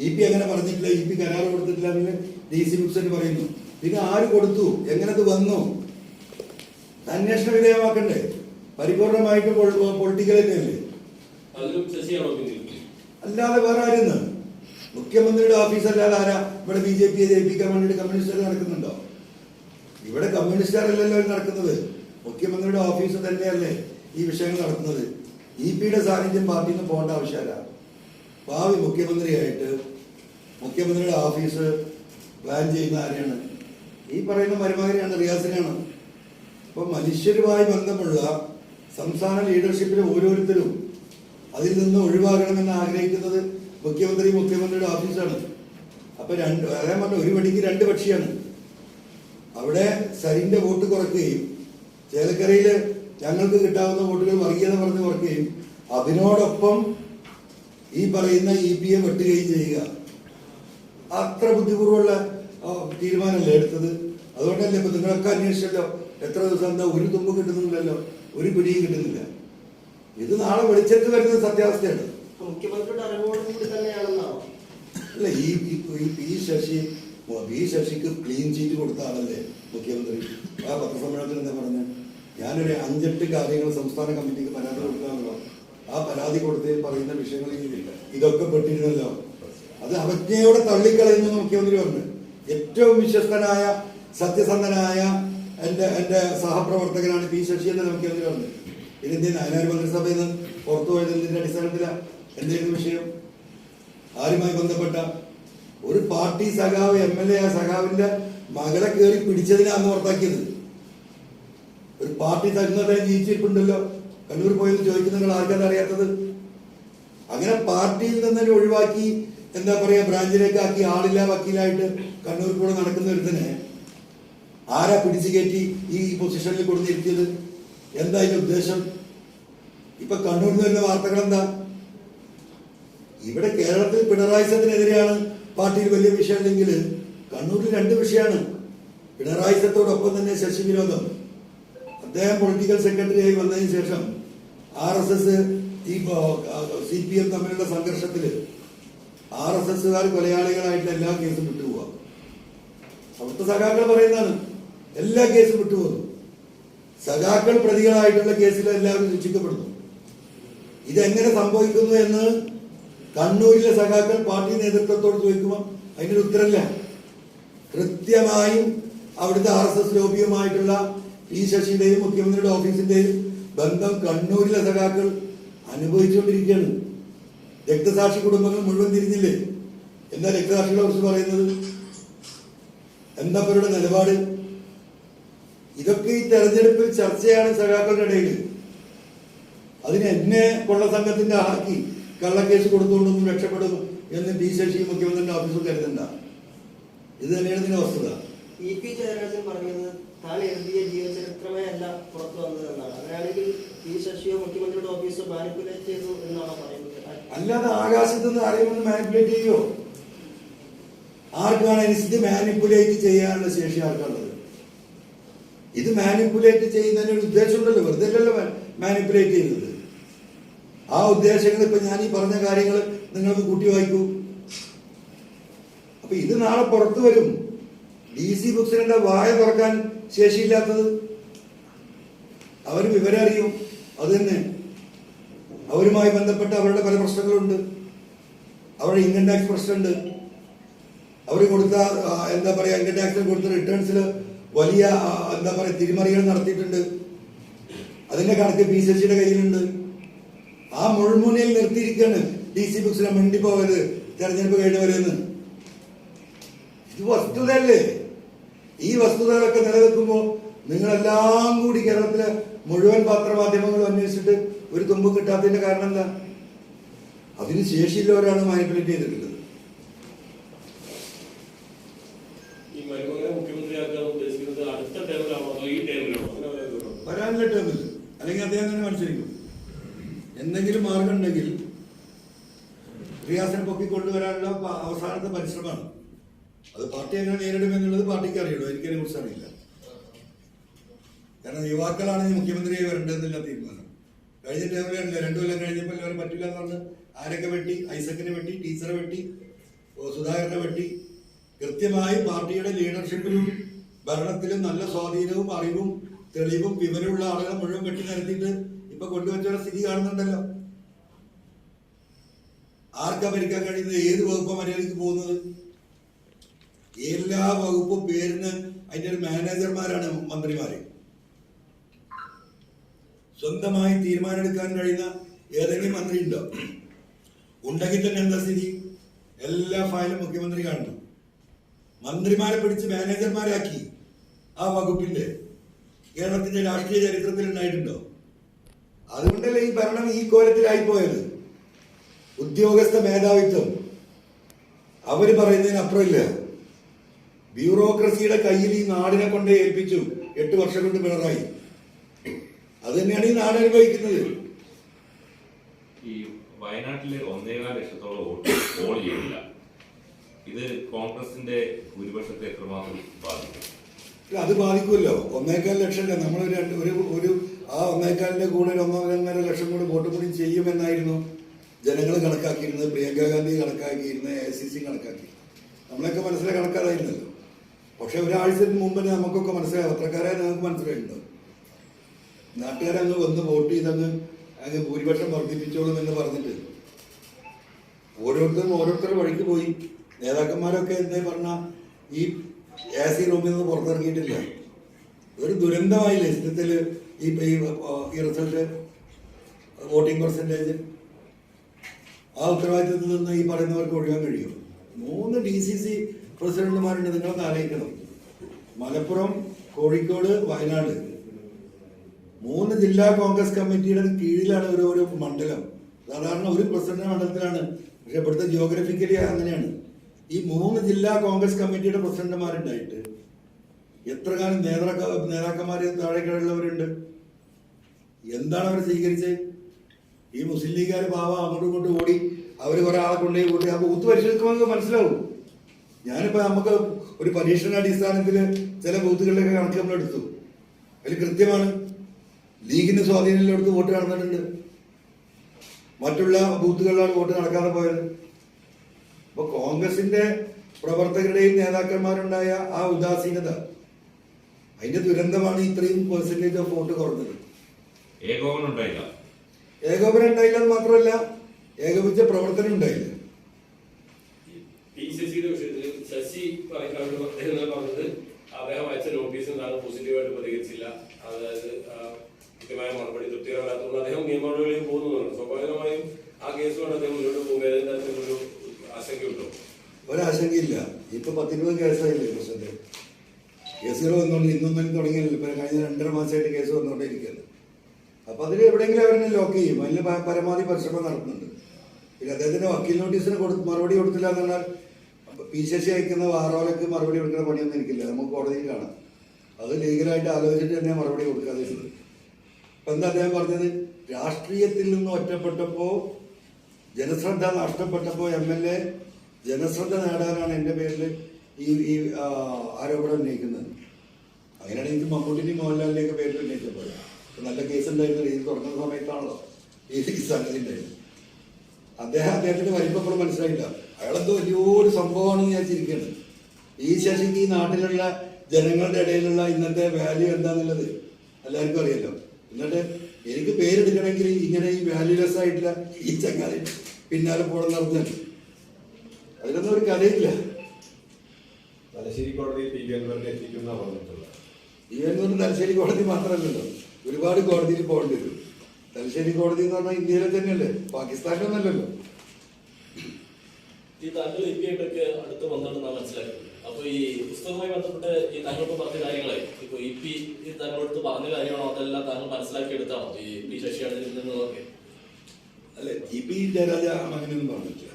EP അങ്ങനെ പറഞ്ഞിട്ടില്ല, EP കരാർ കൊടുത്തിട്ടില്ല എന്ന് DC ബുക്സിൽ പറയുന്നു. പിന്നെ ആര് കൊടുത്തു, എങ്ങനെ അത് വന്നു, അന്വേഷണ വിധേയമാക്കണ്ടേ? പരിപൂർണമായിട്ട് പൊളിറ്റിക്കൽ തന്നെയല്ലേ, അല്ലാതെ വേറെ ആരെന്ന്? മുഖ്യമന്ത്രിയുടെ ഓഫീസ് അല്ലാതെ ആരാ ഇവിടെ BJPയെ ജയിപ്പിക്കാൻ വേണ്ടിയിട്ട് കമ്മ്യൂണിസ്റ്റുകാർ നടക്കുന്നുണ്ടോ? ഇവിടെ കമ്മ്യൂണിസ്റ്റുകാരല്ലല്ലോ നടക്കുന്നത്, മുഖ്യമന്ത്രിയുടെ ഓഫീസ് തന്നെയല്ലേ ഈ വിഷയങ്ങൾ നടത്തുന്നത്. EP യുടെ സാന്നിധ്യം പാർട്ടിയിൽ നിന്ന് പോകേണ്ട ആവശ്യമില്ല. ഭാവി മുഖ്യമന്ത്രിയായിട്ട് മുഖ്യമന്ത്രിയുടെ ഓഫീസ് പ്ലാൻ ചെയ്യുന്ന ആരെയാണ്? ഈ പറയുന്ന മരുമകനെയാണ്, റിയാസിനെയാണ്. അപ്പൊ മനുഷ്യരുമായി ബന്ധമുള്ള സംസ്ഥാന ലീഡർഷിപ്പിലെ ഓരോരുത്തരും അതിൽ നിന്ന് ഒഴിവാകണമെന്ന് ആഗ്രഹിക്കുന്നത് മുഖ്യമന്ത്രിയുടെ ഓഫീസാണ്. അപ്പൊ പറയാൻ പറഞ്ഞ ഒരു വടിക്ക് 2 പക്ഷിയാണ്. അവിടെ സരിന്റെ വോട്ട് കുറയ്ക്കുകയും ചേലക്കരയിൽ ഞങ്ങൾക്ക് കിട്ടാവുന്ന വോട്ടുകൾ വർഗീയത പറഞ്ഞ് കുറയ്ക്കുകയും അതിനോടൊപ്പം ഈ പറയുന്ന EPയെ വെട്ടുകയും ചെയ്യുക. അത്ര ബുദ്ധിപൂർവ്വമുള്ള തീരുമാനമല്ലേ എടുത്തത്? അതുകൊണ്ടല്ലേ ഇപ്പൊ നിങ്ങളൊക്കെ അന്വേഷിച്ചല്ലോ, എത്ര ദിവസം എന്താ ഒരു തുമ്പ് കിട്ടുന്നില്ലല്ലോ, ഒരു പിടിയും കിട്ടുന്നില്ല. ഇത് നാളെ വെളിച്ചത്ത് വരുന്നത് സത്യാവസ്ഥയാണ്. മുഖ്യമന്ത്രിയുടെ അറിവോട് കൂടി തന്നെയാണെന്നാണോ? അല്ല, പി ശശിക്ക് ക്ലീൻ ചീറ്റ് കൊടുത്ത ആളല്ലേ മുഖ്യമന്ത്രി. ആ പത്രസമ്മേളനത്തിൽ എന്താ പറഞ്ഞ, ഞാനൊരു 5-8 കാര്യങ്ങൾ സംസ്ഥാന കമ്മിറ്റിക്ക് പരാതി കൊടുക്കാമല്ലോ. ആ പരാതി കൊടുത്ത് പറയുന്ന വിഷയങ്ങളിൽ ഇതൊക്കെ പെട്ടിരുന്നല്ലോ. അത് അവജ്ഞയോടെ തള്ളിക്കളയുന്നു മുഖ്യമന്ത്രി പറഞ്ഞു. ഏറ്റവും വിശ്വസ്തനായ സത്യസന്ധനായ എന്റെ സഹപ്രവർത്തകനാണ് പി ശശി എന്ന് മുഖ്യമന്ത്രി പറഞ്ഞു. ഇതിന്റെ നായനാർ മന്ത്രിസഭയിൽ നിന്ന് പുറത്തു പോയത് എന്തിന്റെ അടിസ്ഥാനത്തിലാണ്? എന്തായിരുന്നു വിഷയം? ആരുമായി ബന്ധപ്പെട്ട ഒരു പാർട്ടി സഖാവ് MLA ആ സഖാവിന്റെ മകളെ കയറി പിടിച്ചതിനാണ് പുറത്താക്കിയത്. ഒരു പാർട്ടി ഇന്നത്തെ ജീവിച്ചിരിപ്പുണ്ടല്ലോ, കണ്ണൂർ പോയെന്ന് ചോദിക്കുന്ന നിങ്ങൾ ആർക്കാണ് അറിയാത്തത്? അങ്ങനെ പാർട്ടിയിൽ നിന്ന് ഒഴിവാക്കി എന്താ പറയാ ബ്രാഞ്ചിലേക്ക് ആക്കി ആളില്ല വക്കീലായിട്ട് കണ്ണൂർ കൂടെ നടക്കുന്ന ഒരുത്തനെ ആരാ പിടിച്ചു കയറ്റി ഈ പൊസിഷനിൽ കൊടുത്തിരുത്തിയത്? എന്താ അതിന്റെ ഉദ്ദേശം? ഇപ്പൊ കണ്ണൂരിൽ നിന്ന് വരുന്ന വാർത്തകൾ എന്താ? ഇവിടെ കേരളത്തിൽ പിണറായി സത്തിനെതിരെയാണ് പാർട്ടിയിൽ വലിയ വിഷയം ഉണ്ടെങ്കിൽ കണ്ണൂരിൽ 2 വിഷയമാണ്. പിണറായി സത്തോടൊപ്പം തന്നെ ശശി വിരോധം. അദ്ദേഹം പൊളിറ്റിക്കൽ സെക്രട്ടറിയായി വന്നതിന് ശേഷം RSS CPM തമ്മിലുള്ള സംഘർഷത്തില് RSSകാർ കൊലയാളികളായിട്ട് എല്ലാ കേസും വിട്ടുപോവാ. അവിടുത്തെ സഖാക്കൾ പറയുന്നതാണ്, എല്ലാ കേസും വിട്ടുപോകുന്നു. സഖാക്കൾ പ്രതികളായിട്ടുള്ള കേസിൽ എല്ലാവരും ശിക്ഷിക്കപ്പെടുന്നു. ഇതെങ്ങനെ സംഭവിക്കുന്നു എന്ന് കണ്ണൂരിലെ സഖാക്കൾ പാർട്ടി നേതൃത്വത്തോട് ചോദിക്കുമ്പോൾ അതിനൊരു ഉത്തരമില്ല. കൃത്യമായും അവിടുത്തെ RSS ലോബിയുമായിട്ടുള്ള പി ശശിയുടെയും മുഖ്യമന്ത്രിയുടെ ഓഫീസിന്റെയും ബന്ധം കണ്ണൂരിലെ സഖാക്കൾ അനുഭവിച്ചുകൊണ്ടിരിക്കുകയാണ്. രക്തസാക്ഷി കുടുംബങ്ങൾ മുഴുവൻ തിരിഞ്ഞില്ലേ? എന്താ രക്തസാക്ഷികളെ കുറിച്ച് പറയുന്നത്? എന്താ അവരുടെ നിലപാട്? ഇതൊക്കെ ഈ തെരഞ്ഞെടുപ്പിൽ ചർച്ചയാണ് സഖാക്കളുടെ ഇടയിൽ. അതിന് എന്നെ കൊള്ള സംഘത്തിന്റെ ആക്കി കള്ളക്കേസ് കൊടുത്തുകൊണ്ടൊന്നും രക്ഷപ്പെടും എന്ന് പി ശശി മുഖ്യമന്ത്രിയുടെ ഓഫീസിൽ കരുതണ്ട. ഇത് തന്നെയാണ് ഇതിന്റെ വസ്തുത. EP ജയരാജൻ പറഞ്ഞത് താൻ എഴുതിയ ജീവചരിത്രമേ അല്ല പുറത്തു വന്നതെന്നാണ്. അങ്ങനെയാണെങ്കിൽ പി ശശിയോ മുഖ്യമന്ത്രിയുടെ ഓഫീസോ മാനിപ്പുലേറ്റ് ചെയ്തു എന്നാണോ പറയുന്നത്? അല്ലാതെ ആകാശത്ത് നിന്ന് ആരെയും മാനിപ്പുലേറ്റ് ചെയ്യോ? ആർക്കാണ് ഇത് മാനിപ്പുലേറ്റ് ചെയ്യാനുള്ള ശേഷി ആർക്കാണുള്ളത്? ഇത് മാനിപ്പുലേറ്റ് ചെയ്യുന്നതിന് ഒരു ഉദ്ദേശം ഉണ്ടല്ലോ, വെറുതെ അല്ലല്ലോ മാനിപ്പുലേറ്റ് ചെയ്യുന്നത്. ആ ഉദ്ദേശങ്ങൾ ഇപ്പൊ ഞാൻ ഈ പറഞ്ഞ കാര്യങ്ങൾ നിങ്ങൾക്ക് കൂട്ടി വായിക്കൂ. അപ്പൊ ഇത് നാളെ പുറത്തു വരും. DC ബുക്സിന്റെ വായ തുറക്കാൻ ശേഷിയില്ലാത്തത് അവർ വിവരം അറിയും. അത് തന്നെ അവരുമായി ബന്ധപ്പെട്ട അവരുടെ പല പ്രശ്നങ്ങളുണ്ട്. അവരുടെ ഇൻകം ടാക്സ് പ്രശ്നമുണ്ട്. അവർ കൊടുത്ത എന്താ പറയാ ഇൻകം ടാക്സിൽ കൊടുത്ത റിട്ടേൺസിൽ വലിയ എന്താ പറയാ തിരിമറികൾ നടത്തിയിട്ടുണ്ട്. അതിന്റെ കണക്ക് പി ശശിയുടെ കയ്യിലുണ്ട്. ആ മുൾമുനയിൽ നിർത്തിയിരിക്കുകയാണ് DC ബുക്സിനെ മിണ്ടിപ്പോവരുത് തെരഞ്ഞെടുപ്പ് കഴിഞ്ഞവരെന്ന്. ഇത് വസ്തുതയല്ലേ? ഈ വസ്തുതകളൊക്കെ നിലനിൽക്കുമ്പോൾ നിങ്ങളെല്ലാം കൂടി കേരളത്തിലെ മുഴുവൻ പത്രമാധ്യമങ്ങളും അന്വേഷിച്ചിട്ട് ഒരു തുമ്പും കിട്ടാത്തതിന്റെ കാരണം എന്താ? അതിന് ശേഷിയുള്ളവരാണ് മാനിപ്പുലേറ്റ് ചെയ്തിട്ടുള്ളത്. വരാനുള്ള ടേമിൽ അല്ലെങ്കിൽ അദ്ദേഹം തന്നെ മത്സരിക്കും. എന്തെങ്കിലും മാർഗം ഉണ്ടെങ്കിൽ റിയാസിനെ പൊക്കിക്കൊണ്ടുവരാനുള്ള അവസാനത്തെ പരിശ്രമമാണ്. അത് പാർട്ടി എങ്ങനെ നേരിടുമെന്നുള്ളത് പാർട്ടിക്ക് അറിയുള്ളൂ, എനിക്കതിനെ കുറിച്ച് അറിയില്ല. കാരണം യുവാക്കളാണ് മുഖ്യമന്ത്രിയായി വരേണ്ടതെന്നില്ല തീരുമാനം. കഴിഞ്ഞ ടേമിലാണല്ലോ 2 കൊല്ലം കഴിഞ്ഞപ്പോൾ എല്ലാവരും പറ്റില്ല എന്ന് പറഞ്ഞ് ആരൊക്കെ വെട്ടി, ഐസക്കിനെ വെട്ടി, ടീച്ചറെ വെട്ടി, സുധാകരനെ വെട്ടി. കൃത്യമായി പാർട്ടിയുടെ ലീഡർഷിപ്പിലും ഭരണത്തിലും നല്ല സ്വാധീനവും അറിവും തെളിവും വിവരമുള്ള ആളുകളെ മുഴുവൻ വെട്ടി നിരത്തിയിട്ട് ഇപ്പൊ കൊണ്ടുവച്ചുള്ള സ്ഥിതി കാണുന്നുണ്ടല്ലോ. ആർക്കാ ഭരിക്കാൻ കഴിയുന്നത്? ഏത് വകുപ്പാണ് മര്യാദയ്ക്ക് പോകുന്നത്? എല്ലാ വകുപ്പും പേരിന് അതിന്റെ ഒരു മാനേജർമാരാണ് മന്ത്രിമാര്. സ്വന്തമായി തീരുമാനമെടുക്കാൻ കഴിയുന്ന ഏതെങ്കിലും മന്ത്രി ഉണ്ടോ? ഉണ്ടെങ്കിൽ തന്നെ എന്താ സ്ഥിതി? എല്ലാ ഫയലും മുഖ്യമന്ത്രി കാണണം. മന്ത്രിമാരെ പിടിച്ച് മാനേജർമാരാക്കി ആ വകുപ്പിന്റെ കേരളത്തിന്റെ രാഷ്ട്രീയ ചരിത്രത്തിൽ ഉണ്ടായിട്ടുണ്ടോ? അതുകൊണ്ടല്ലേ ഈ ഭരണം ഈ കോലത്തിലായിപ്പോയത്. ഉദ്യോഗസ്ഥ മേധാവിത്വം അവര് പറയുന്നതിനപ്പുറമില്ല. ബ്യൂറോക്രസിയുടെ കയ്യിൽ ഈ നാടിനെ കൊണ്ട് ഏൽപ്പിച്ചു 8 വർഷം കൊണ്ട് പിണറായി. അത് തന്നെയാണ് ഈ നാട് അനുഭവിക്കുന്നത്. ഈ വയനാട്ടിലെ 1.25 ലക്ഷത്തോളം വോട്ട് പോൾ ചെയ്യില്ല. ഇത് കോൺഗ്രസിന്റെ ഭൂരിപക്ഷത്തെ എത്രമാത്രം ബാധിക്കും? അത് ബാധിക്കുമല്ലോ. 1.25 ലക്ഷം നമ്മൾ ഒരു ആ 1.25 കൂടെ 1.5 ലക്ഷം കൂടി വോട്ട് കൂടി ചെയ്യുമെന്നായിരുന്നു ജനങ്ങൾ കണക്കാക്കിയിരുന്നത്. പ്രിയങ്ക ഗാന്ധി കണക്കാക്കിയിരുന്നത്, AICC കണക്കാക്കി. നമ്മളൊക്കെ മനസ്സിലാക്കി കണക്കാതായിരുന്നല്ലോ. പക്ഷെ ഒരാഴ്ചത്തിന് മുമ്പ് നമുക്കൊക്കെ മനസ്സിലായി, പത്രക്കാരെ നിങ്ങൾക്ക് മനസ്സിലായിട്ടുണ്ടോ? നാട്ടുകാരങ്ങ് വന്ന് വോട്ട് ചെയ്തങ്ങ് ഭൂരിപക്ഷം വർദ്ധിപ്പിച്ചോളും എന്ന് പറഞ്ഞിട്ട് ഓരോരുത്തരും വഴിക്ക് പോയി. നേതാക്കന്മാരൊക്കെ എന്താ പറഞ്ഞ ഈ AC റൂമിൽ നിന്ന് പുറത്തിറങ്ങിയിട്ടില്ല. ഒരു ദുരന്തമായില്ലേ ഇഷ്ടത്തിൽ ഈ റിസൾട്ട്, വോട്ടിംഗ് പെർസെൻറ്റേജ്. ആ ഉത്തരവാദിത്വത്തിൽ നിന്ന് ഈ പറയുന്നവർക്ക് ഒഴിയാൻ കഴിയും. 3 DCC പ്രസിഡന്റുമാരുണ്ട്. നിങ്ങളൊന്ന് ആലോചിക്കണം. മലപ്പുറം, കോഴിക്കോട്, വയനാട് 3 ജില്ലാ കോൺഗ്രസ് കമ്മിറ്റിയുടെ കീഴിലാണ് ഓരോ മണ്ഡലം. സാധാരണ ഒരു പ്രസിഡന്റ് മണ്ഡലത്തിലാണ്. പക്ഷെ ഇവിടുത്തെ ജിയോഗ്രഫിക്കലി അങ്ങനെയാണ്. ഈ 3 ജില്ലാ കോൺഗ്രസ് കമ്മിറ്റിയുടെ പ്രസിഡന്റുമാരുണ്ടായിട്ട് എത്ര കാലം നേതാക്കന്മാര് താഴേക്കുള്ളവരുണ്ട്? എന്താണ് അവർ സ്വീകരിച്ചത്? ഈ മുസ്ലിം ലീഗുകാർ പാവം അങ്ങോട്ടും ഇങ്ങോട്ടും ഓടി അവർ കുറെ ആളെ കൊണ്ടുപോയി കൂട്ടി ആ ബൂത്ത് പരിശോധിക്കുമ്പോൾ മനസ്സിലാവും. ഞാനിപ്പോ നമുക്ക് ഒരു പരീക്ഷണാടിസ്ഥാനത്തിൽ ചില ബൂത്തുകളിലൊക്കെ കണക്ക് നമ്മൾ എടുത്തു. അതിൽ കൃത്യമാണ് ലീഗിന് സ്വാധീനത്തിലെടുത്ത് വോട്ട് നടന്നിട്ടുണ്ട്. മറ്റുള്ള ബൂത്തുകളിലാണ് വോട്ട് നടക്കാതെ പോയത്. അപ്പൊ കോൺഗ്രസിന്റെ പ്രവർത്തകരുടെയും നേതാക്കന്മാരുണ്ടായ ആ ഉദാസീനത, അതിന്റെ ദുരന്തമാണ് ഇത്രയും പെർസെന്റേജ് ഓഫ് വോട്ട് കുറഞ്ഞത്. ഏകോപനം ഉണ്ടായില്ല എന്ന് മാത്രമല്ല, ഏകോപിച്ച പ്രവർത്തനം ഉണ്ടായില്ല. PCCയുടെ വിഷയത്തിൽ ശശി പറഞ്ഞത് അദ്ദേഹം അയച്ച നോട്ടീസിൽ താങ്കൾ പോസിറ്റീവായിട്ട് പ്രതികരിച്ചില്ല. അതായത് കൃത്യമായ മറുപടി തൃപ്തികരമല്ലാത്തതുകൊണ്ട് അദ്ദേഹം നിയമ നടപടികളിൽ പോകുന്നുണ്ട്. സ്വാഭാവികമായും ആ കേസുകൊണ്ട് അദ്ദേഹം മുന്നോട്ട് പോകുമ്പോൾ ഏതെങ്കിലും തരത്തിലൊരു ആശങ്കയുണ്ടോ? ഒരാശങ്കയില്ല. ഇപ്പൊ 10-20 കേസായില്ലേ പ്രശ്നത്തെ. കേസുകൾ വന്നുകൊണ്ട് ഇന്നൊന്നും തുടങ്ങിയല്ലോ. ഇപ്പൊ കഴിഞ്ഞ 2.5 മാസമായിട്ട് കേസ് വന്നുകൊണ്ടിരിക്കുകയാണ്. അപ്പൊ അതിൽ എവിടെയെങ്കിലും അവരെന്നെ ലോക്ക് ചെയ്യും. അതിന് പരമാവധി പരിശ്രമം നടത്തുന്നുണ്ട്. പിന്നെ അദ്ദേഹത്തിന് വക്കീൽ നോട്ടീസിന് മറുപടി കൊടുത്തില്ല എന്ന് പറഞ്ഞാൽ PCC അയക്കുന്ന വാറോലക്ക് മറുപടി കൊടുക്കുന്ന പണിയൊന്നും എനിക്കില്ല. നമുക്ക് കോടതിയിൽ കാണാം. അത് ലീഗലായിട്ട് ആലോചിച്ചിട്ട് തന്നെ മറുപടി കൊടുക്കാതിരുന്നത്. അപ്പൊ എന്താ അദ്ദേഹം പറഞ്ഞത്? രാഷ്ട്രീയത്തിൽ നിന്ന് ഒറ്റപ്പെട്ടപ്പോ, ജനശ്രദ്ധ നഷ്ടപ്പെട്ടപ്പോ MLA ജനശ്രദ്ധ നേടാനാണ് എൻ്റെ പേരിൽ ഈ ആരോപണം ഉന്നയിക്കുന്നത്. അങ്ങനെയാണ് എനിക്ക് മമ്മൂട്ടിൻ്റെയും മോഹൻലാലിൻ്റെയൊക്കെ പേരിൽ ഉന്നയിച്ചപ്പോൾ നല്ല കേസ് ഉണ്ടായിരുന്നത്. ഇത് തുറക്കുന്ന സമയത്താണല്ലോ ഈ സംഗതി ഉണ്ടായിരുന്നത്. അദ്ദേഹത്തിന് വലിപ്പപ്പുറം മനസ്സിലായില്ല. അയാളെന്തോ വലിയൊരു സംഭവമാണെന്ന് വിചാരിച്ചിരിക്കുകയാണ്. ഈ ശശിക്ക് ഈ നാട്ടിലുള്ള ജനങ്ങളുടെ ഇടയിലുള്ള ഇന്നത്തെ വാല്യൂ എന്താന്നുള്ളത് എല്ലാവർക്കും അറിയാലോ. എന്നിട്ട് എനിക്ക് പേരെടുക്കണമെങ്കിൽ ഇങ്ങനെ ഈ വാല്യൂലെസ് ആയിട്ടുള്ള ഈ ചങ്ങാതി പിന്നാലെ പോകണം നടന്നത്. അതിലൊന്നും ഒരു കഥയില്ല. തലശ്ശേരി കോടതി PV അൻവറിനെ എത്തിക്കുന്ന പറഞ്ഞിട്ടുള്ളത്. PV അൻവർ തലശ്ശേരി കോടതി മാത്രമല്ലല്ലോ, ഒരുപാട് കോടതിയിൽ പോകേണ്ടി വരും. തലശ്ശേരി കോടതി എന്ന് പറഞ്ഞാൽ ഇന്ത്യയിലെ തന്നെയല്ലേ, പാകിസ്ഥാനിലൊന്നല്ലല്ലോ. ഈ താങ്കൾ EP ആയിട്ടൊക്കെ അടുത്ത് വന്നാണെന്നാണ് മനസ്സിലാക്കുന്നത്. അപ്പൊ ഈ പുസ്തകവുമായി ബന്ധപ്പെട്ട് ഈ താങ്കളിപ്പോ പറഞ്ഞ കാര്യങ്ങളെ ഇപ്പൊ EP താങ്കളടുത്ത് പറഞ്ഞ കാര്യമാണോ അതെല്ലാം താങ്കൾ മനസ്സിലാക്കിയെടുത്താണോ ഈ പി ശശിയാണ് ഇതിൽ നിന്നതൊക്കെ? അല്ലെ, EP ജയരാജ അങ്ങനെയൊന്നും പറഞ്ഞിട്ടില്ല.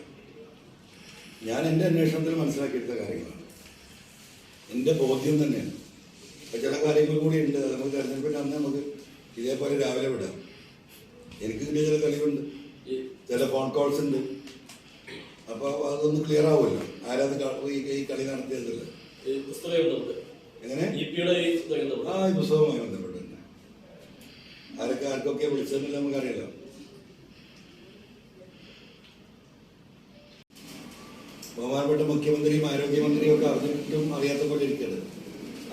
ഞാൻ എൻ്റെ അന്വേഷണത്തിൽ മനസ്സിലാക്കിയെടുത്ത കാര്യങ്ങളാണ്, എൻ്റെ ബോധ്യം തന്നെയാണ്. ഇപ്പൊ ചില കാര്യങ്ങൾ കൂടി ഉണ്ട്, നമുക്ക് തെരഞ്ഞെടുപ്പിന് അന്ന് നമുക്ക് ഇതേപോലെ രാവിലെ വിടാം. എനിക്ക് കിട്ടിയ ചില തെളിവുണ്ട്, ചില ഫോൺ കോൾസ് ഉണ്ട്. അപ്പോൾ അതൊന്ന് ക്ലിയർ ആവുമല്ലോ, ആരാത് ഈ കളി നടത്തിയതല്ല. എങ്ങനെ ഈ പുസ്തകവുമായി ബന്ധപ്പെട്ട് തന്നെ ആർക്കൊക്കെ വിളിച്ചതെന്നില്ല നമുക്കറിയാലോ. ബഹുമാനപ്പെട്ട മുഖ്യമന്ത്രിയും ആരോഗ്യമന്ത്രിയും ഒക്കെ അറിഞ്ഞിട്ടും അറിയാത്ത പോലെ ഇരിക്കുന്നത്.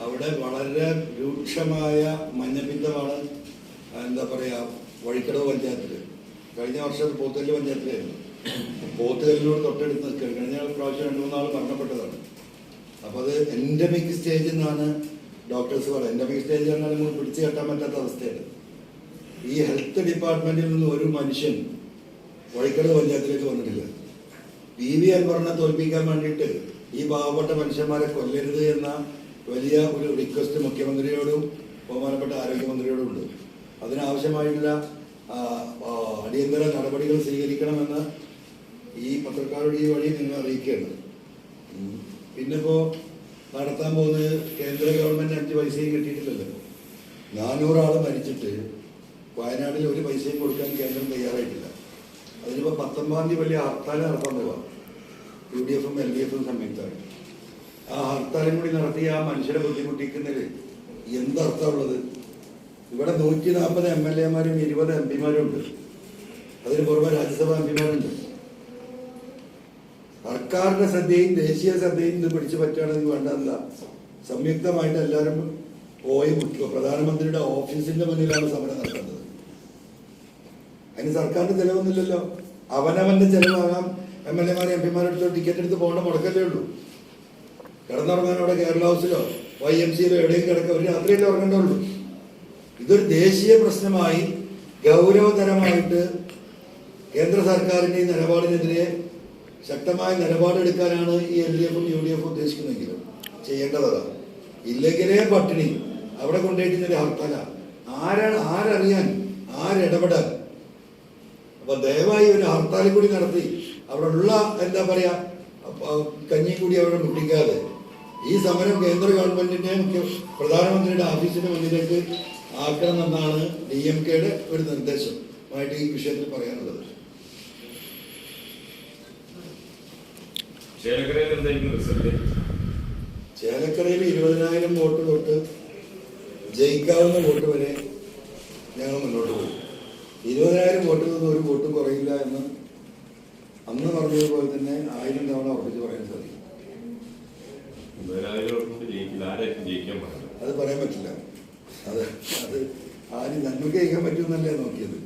അവിടെ വളരെ രൂക്ഷമായ മഞ്ഞപ്പിത്തമാണ് എന്താ പറയുക വഴിക്കടവ് പഞ്ചായത്തിൽ. കഴിഞ്ഞ വർഷം പോത്തുകല്ല് പഞ്ചായത്തിലായിരുന്നു. പോത്തുകല്ലിനോട് തൊട്ടടുത്ത് നിൽക്കുകയാണ്. കഴിഞ്ഞ പ്രാവശ്യം 2-3 ആൾ മരണപ്പെട്ടതാണ്. അപ്പോൾ അത് എൻഡമിക് സ്റ്റേജ് എന്നാണ് ഡോക്ടേഴ്സ് പറയുന്നത്. എൻഡമിക് സ്റ്റേജ് പറഞ്ഞാൽ നമുക്ക് പിടിച്ചു കെട്ടാൻ പറ്റാത്ത അവസ്ഥയാണ്. ഈ ഹെൽത്ത് ഡിപ്പാർട്ട്മെന്റിൽ നിന്ന് ഒരു മനുഷ്യൻ വഴിക്കടവ് പഞ്ചായത്തിലേക്ക് വന്നിട്ടില്ല. PV അൻവറിനെ തോൽപ്പിക്കാൻ വേണ്ടിയിട്ട് ഈ പാവപ്പെട്ട മനുഷ്യന്മാരെ കൊല്ലരുത് എന്ന വലിയ ഒരു റിക്വസ്റ്റ് മുഖ്യമന്ത്രിയോടും ബഹുമാനപ്പെട്ട ആരോഗ്യമന്ത്രിയോടും ഉണ്ട്. അതിനാവശ്യമായിട്ടുള്ള അടിയന്തര നടപടികൾ സ്വീകരിക്കണമെന്ന് ഈ പത്രക്കാരുടെ ഈ വഴി നിങ്ങൾ അറിയിക്കുകയാണ്. പിന്നെ ഇപ്പോൾ നടത്താൻ പോകുന്നത് കേന്ദ്ര ഗവൺമെൻറ് 5 പൈസയും കിട്ടിയിട്ടില്ലല്ലോ. 400 ആൾ മരിച്ചിട്ട് വയനാട്ടിൽ ഒരു പൈസയും കൊടുക്കാൻ കേന്ദ്രം തയ്യാറായിട്ടില്ല. അതിനിപ്പോൾ 19-ാം തീയതി വലിയ ഹർത്താൽ നടത്താൻ പോവാം. UDF-ഉം LDF-ഉം സംയുക്തമായി ആ ഹർത്താലും കൂടി നടത്തി ആ മനുഷ്യരെ ബുദ്ധിമുട്ടിക്കുന്നതിൽ എന്തർത്ഥമുള്ളത്? ഇവിടെ 140 MLA-മാരും 20 MP-മാരും ഉണ്ട്. അതിന് പുറമെ രാജ്യസഭാ MP-മാരുണ്ട്. സർക്കാരിന്റെ ശ്രദ്ധയും ദേശീയ ശ്രദ്ധയും ഇത് പിടിച്ചു പറ്റുകയാണെങ്കിൽ വേണ്ടതല്ല, സംയുക്തമായിട്ട് എല്ലാവരും പോയി പ്രധാനമന്ത്രിയുടെ ഓഫീസിന്റെ മുന്നിലാണ് സമരം നടത്തുന്നത്. അതിന് സർക്കാരിന്റെ ചെലവൊന്നുമില്ലല്ലോ. അവനവന്റെ ചെലവാകാം. MLA-മാരും MP-മാരെടുത്ത് ടിക്കറ്റ് എടുത്ത് പോകേണ്ട മുടക്കല്ലേ ഉള്ളൂ. കിടന്നുറങ്ങാൻ അവിടെ കേരള ഹൗസിലോ YMCയിലോ എവിടെയും കിടക്കുക, ഒരു രാത്രിയല്ലേ ഉറങ്ങേണ്ടുള്ളൂ. ഇതൊരു ദേശീയ പ്രശ്നമായി ഗൗരവതരമായിട്ട് കേന്ദ്ര സർക്കാരിന്റെ ഈ നിലപാടിനെതിരെ ശക്തമായ നിലപാടെടുക്കാനാണ് ഈ LDF-ഉം UDF-ഉം ഉദ്ദേശിക്കുന്നതെങ്കിലും ചെയ്യേണ്ടതാണ്. ഇല്ലെങ്കിലേ പട്ടിണി അവിടെ കൊണ്ടുപോയിട്ട് ഹർത്താല. ആരറിയാൻ, ആരിടപെടാൻ? അപ്പൊ ദയവായി ഒരു ഹർത്താൽ കൂടി നടത്തി അവിടെ ഉള്ള എന്താ പറയാ കഞ്ഞി കൂടി അവിടെ മുട്ടിക്കാതെ ഈ സമരം കേന്ദ്ര ഗവൺമെന്റിന്റെ പ്രധാനമന്ത്രിയുടെ ഓഫീസിന്റെ മുന്നിലേക്ക് ആക്കണമെന്നാണ് DMK-യുടെ ഒരു നിർദ്ദേശമായിട്ട് ഈ വിഷയത്തിൽ പറയാനുള്ളത്. ചേലക്കരയിൽ 20,000 വോട്ട് തൊട്ട് ജയിക്കാവുന്ന വോട്ട് വരെ ഞങ്ങൾ മുന്നോട്ട് പോകും. 20,000 വോട്ടിൽ നിന്ന് ഒരു വോട്ടും കുറയില്ല എന്ന് അന്ന് പറഞ്ഞതുപോലെ തന്നെ 1000 തവണ ഉറപ്പിച്ച് പറയാൻ സാധിക്കും. അത് പറയാൻ പറ്റില്ല. അത് ആരും നന്മയ്ക്ക് ജയിക്കാൻ പറ്റുമെന്നല്ലേ നോക്കിയത്.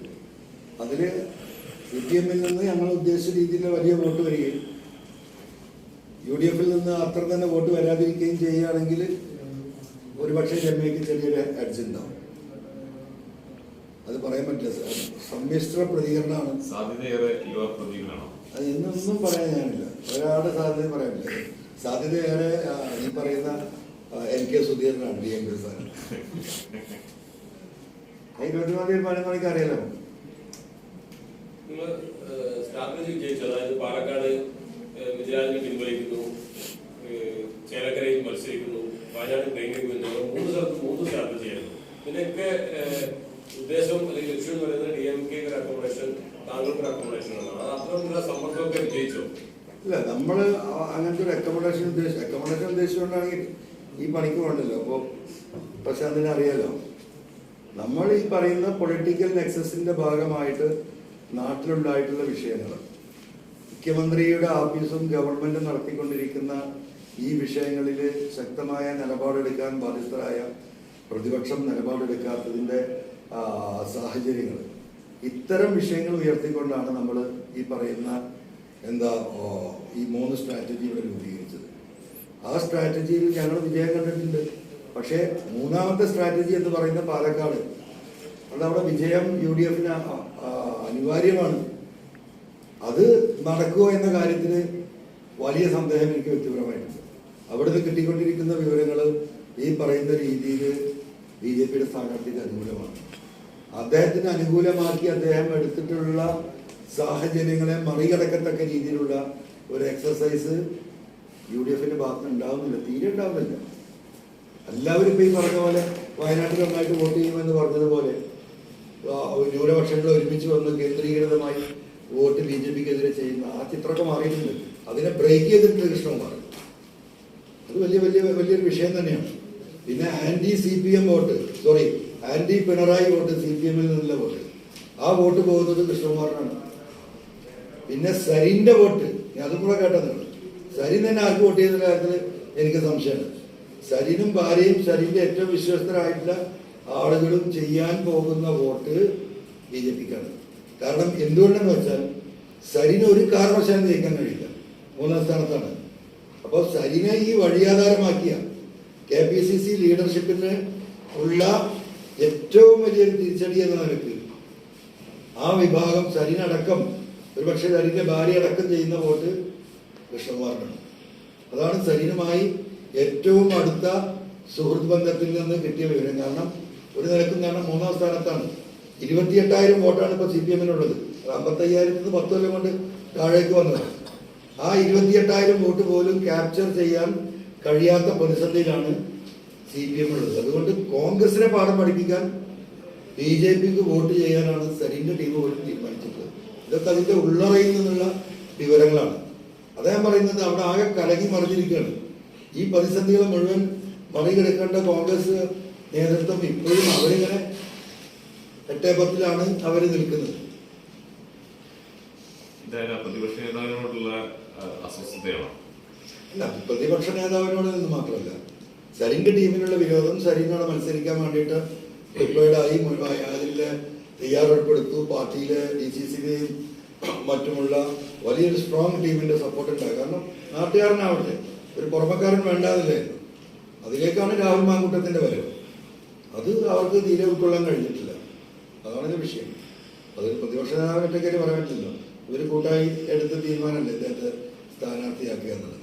അതിൽ CPM-ൽ നിന്ന് ഞങ്ങൾ ഉദ്ദേശിച്ച രീതിയിലുള്ള വലിയ വോട്ട് വരികയും UDF-ൽ നിന്ന് അത്ര തന്നെ വോട്ട് വരാതിരിക്കുകയും ചെയ്യുകയാണെങ്കിൽ ഒരുപക്ഷെ രമ്യക്ക് ചെറിയൊരു എഡ്ജ് ഉണ്ടാവും. അത് പറയാൻ പറ്റില്ല. സമ്മിശ്ര പ്രതികരണമാണ്. അത് എന്നൊന്നും പറയാൻ ഞാനില്ല. ഒരാളുടെ സാധ്യത പറയാൻ പറ്റില്ല. സാധ്യതയേറെ ഈ പറയുന്ന NK സുധീരനാണ് DMK സ്ഥാനം. 24 മണിക്ക് അറിയാലോ. നിങ്ങൾ സ്ട്രാറ്റജി വിജയിച്ചു. അതായത് പാലക്കാട് വിജയാലിനെ പിൻവലിക്കുന്നു, ചേലക്കരയിൽ മത്സരിക്കുന്നു, വയനാട് പ്രേമിക്കുന്നു. 3 സ്ഥലത്ത് 3 സ്ട്രാറ്റജിയായിരുന്നു. ഇതിന്റെയൊക്കെ ഉദ്ദേശം അല്ലെങ്കിൽ ലക്ഷ്യം എന്ന് പറയുന്നത് DMK-ക്ക് ഒരു അക്കോമഡേഷൻ, താങ്കൾക്ക് ഒരു അക്കോമഡേഷൻ ആണ്. അത്തരത്തിലുള്ള സമ്മർദ്ദമൊക്കെ വിജയിച്ചോ? ഇല്ല, നമ്മൾ അങ്ങനത്തെ ഒരു അക്കോമഡേഷൻ ഉദ്ദേശിച്ചുകൊണ്ടാണെങ്കിൽ ഈ പണിക്ക് വേണ്ടല്ലോ. അപ്പോൾ പക്ഷെ അതിനറിയാലോ, നമ്മൾ ഈ പറയുന്ന പൊളിറ്റിക്കൽ നെക്സസിന്റെ ഭാഗമായിട്ട് നാട്ടിലുണ്ടായിട്ടുള്ള വിഷയങ്ങൾ, മുഖ്യമന്ത്രിയുടെ ഓഫീസും ഗവൺമെന്റും നടത്തിക്കൊണ്ടിരിക്കുന്ന ഈ വിഷയങ്ങളിൽ ശക്തമായ നിലപാടെടുക്കാൻ ബാധ്യസ്ഥരായ പ്രതിപക്ഷം നിലപാടെടുക്കാത്തതിൻ്റെ സാഹചര്യങ്ങൾ, ഇത്തരം വിഷയങ്ങൾ ഉയർത്തിക്കൊണ്ടാണ് നമ്മൾ ഈ പറയുന്ന ഈ 3 സ്ട്രാറ്റജി ഇവിടെ രൂപീകരിച്ചത്. ആ സ്ട്രാറ്റജിയിൽ ഞങ്ങൾ വിജയം കണ്ടിട്ടുണ്ട്. പക്ഷേ 3ാമത്തെ സ്ട്രാറ്റജി എന്ന് പറയുന്ന പാലക്കാട്, അതവിടെ വിജയം UDF-ന് അനിവാര്യമാണ്. അത് നടക്കുമോ എന്ന കാര്യത്തിൽ വലിയ സന്ദേഹം എനിക്ക് വ്യക്തിപരമായിട്ടുണ്ട്. അവിടുന്ന് കിട്ടിക്കൊണ്ടിരിക്കുന്ന വിവരങ്ങൾ ഈ പറയുന്ന രീതിയിൽ BJP-യുടെ സ്ഥാനാർത്ഥിക്ക് അനുകൂലമാണ്. അദ്ദേഹത്തിന് അനുകൂലമാക്കി അദ്ദേഹം എടുത്തിട്ടുള്ള സാഹചര്യങ്ങളെ മറികടക്കത്തക്ക രീതിയിലുള്ള ഒരു എക്സസൈസ് UDF-ന്റെ ഭാഗത്ത് ഉണ്ടാവുന്നില്ല, തീരെ ഉണ്ടാവുന്നില്ല. എല്ലാവരും ഇപ്പൊ ഈ പറഞ്ഞ പോലെ വയനാട്ടിൽ നന്നായിട്ട് വോട്ട് ചെയ്യുമെന്ന് പറഞ്ഞതുപോലെ ന്യൂനപക്ഷങ്ങൾ ഒരുമിച്ച് വന്ന് കേന്ദ്രീകൃതമായി വോട്ട് BJP-ക്കെതിരെ ചെയ്യുന്ന ആ ചിത്രമൊക്കെ മാറിയിട്ടുണ്ട്. അതിനെ ബ്രേക്ക് ചെയ്തിട്ടുണ്ട് കൃഷ്ണകുമാർ. അത് വലിയൊരു വിഷയം തന്നെയാണ്. പിന്നെ ആന്റി പിണറായി വോട്ട് CPM-ൽ നിന്നുള്ള വോട്ട്, ആ വോട്ട് പോകുന്നത് കൃഷ്ണകുമാറിനാണ്. പിന്നെ സരിന്റെ വോട്ട്, അതും കൂടെ കേട്ടത്, സരിൻ തന്നെ ആർക്ക് വോട്ട് ചെയ്യുന്ന കാര്യത്തിൽ എനിക്ക് സംശയമാണ്. സരിനും ഭാര്യയും സരിന്റെ ഏറ്റവും വിശ്വസ്തരായിട്ടുള്ള ആളുകളും ചെയ്യാൻ പോകുന്ന വോട്ട് BJP-ക്കാണ്. കാരണം എന്തുകൊണ്ടെന്ന് വെച്ചാൽ സരിന് ഒരു കാരണവശാലും ജയിക്കാൻ കഴിയില്ല, 3ാം സ്ഥാനത്താണ്. അപ്പോൾ സരിനെ ഈ വഴിയാധാരമാക്കിയ KPCC ലീഡർഷിപ്പിന് ഉള്ള ഏറ്റവും വലിയൊരു തിരിച്ചടി എന്ന നിലക്ക് ആ വിഭാഗം സരിനടക്കം, ഒരു പക്ഷേ സരിന്റെ ഭാര്യ അടക്കം ചെയ്യുന്ന വോട്ട് കൃഷ്ണകുമാറിനാണ്. അതാണ് സരിനുമായി ഏറ്റവും അടുത്ത സുഹൃത്ത് ബന്ധത്തിൽ നിന്ന് കിട്ടിയ വിവരം. കാരണം ഒരു നിലക്കും കാരണം 3ാം സ്ഥാനത്താണ്. 28,000 വോട്ടാണ് ഇപ്പൊ CPM-നുള്ളത്. 55,000 10 കൊല്ലം കൊണ്ട് താഴേക്ക് വന്നത്. ആ 28,000 വോട്ട് പോലും ക്യാപ്ചർ ചെയ്യാൻ കഴിയാത്ത പ്രതിസന്ധിയിലാണ് CPM ഉള്ളത്. അതുകൊണ്ട് കോൺഗ്രസിനെ പാഠം പഠിപ്പിക്കാൻ BJP-ക്ക് വോട്ട് ചെയ്യാനാണ് സരിന്റെ ടീം പോലും തീരുമാനിച്ചിട്ടുള്ളത്. ഇതൊക്കെ അതിന്റെ ഉള്ളറയിൽ നിന്നുള്ള വിവരങ്ങളാണ്. അദ്ദേഹം പറയുന്നത് അവിടെ ആകെ കലങ്ങി മറിഞ്ഞിരിക്കുകയാണ്. ഈ പ്രതിസന്ധികളെ മുഴുവൻ മറികടക്കേണ്ട കോൺഗ്രസ് നേതൃത്വം ഇപ്പോഴും അവരിങ്ങനെ 8-10 അവർ നിൽക്കുന്നത്. പ്രതിപക്ഷ നേതാവിനോടുള്ള അസ്വസ്ഥതയാണോ? അല്ല, പ്രതിപക്ഷ നേതാവിനോട് നിന്ന് മാത്രമല്ല, സരിന്റെ ടീമിനുള്ള വിരോധം. സരിനോട് മത്സരിക്കാൻ വേണ്ടിയിട്ട് പ്രിപ്പയർഡായി അതിലെ തയ്യാറെടുപ്പെടുത്തു. പാർട്ടിയിലെ DCC-ലെയും മറ്റുമുള്ള വലിയൊരു സ്ട്രോങ് ടീമിന്റെ സപ്പോർട്ട് ഉണ്ടായി. കാരണം നാട്ടുകാരനാവട്ടെ, ഒരു പുറമക്കാരൻ വേണ്ടാതില്ലായിരുന്നു. അതിലേക്കാണ് രാഹുൽ മാങ്കൂട്ടത്തിന്റെ വരവ്. അത് അവർക്ക് തീരെ ഉൾക്കൊള്ളാൻ കഴിഞ്ഞിട്ടില്ല. അതാണ് വിഷയം. അതൊരു പ്രതിപക്ഷ നേതാവിനൊറ്റയ്ക്ക് പറയാൻ പറ്റില്ല. ഇവർ കൂട്ടായി എടുത്ത തീരുമാനമല്ലേ ഇദ്ദേഹത്തെ സ്ഥാനാർത്ഥിയാക്കുക എന്നുള്ളത്.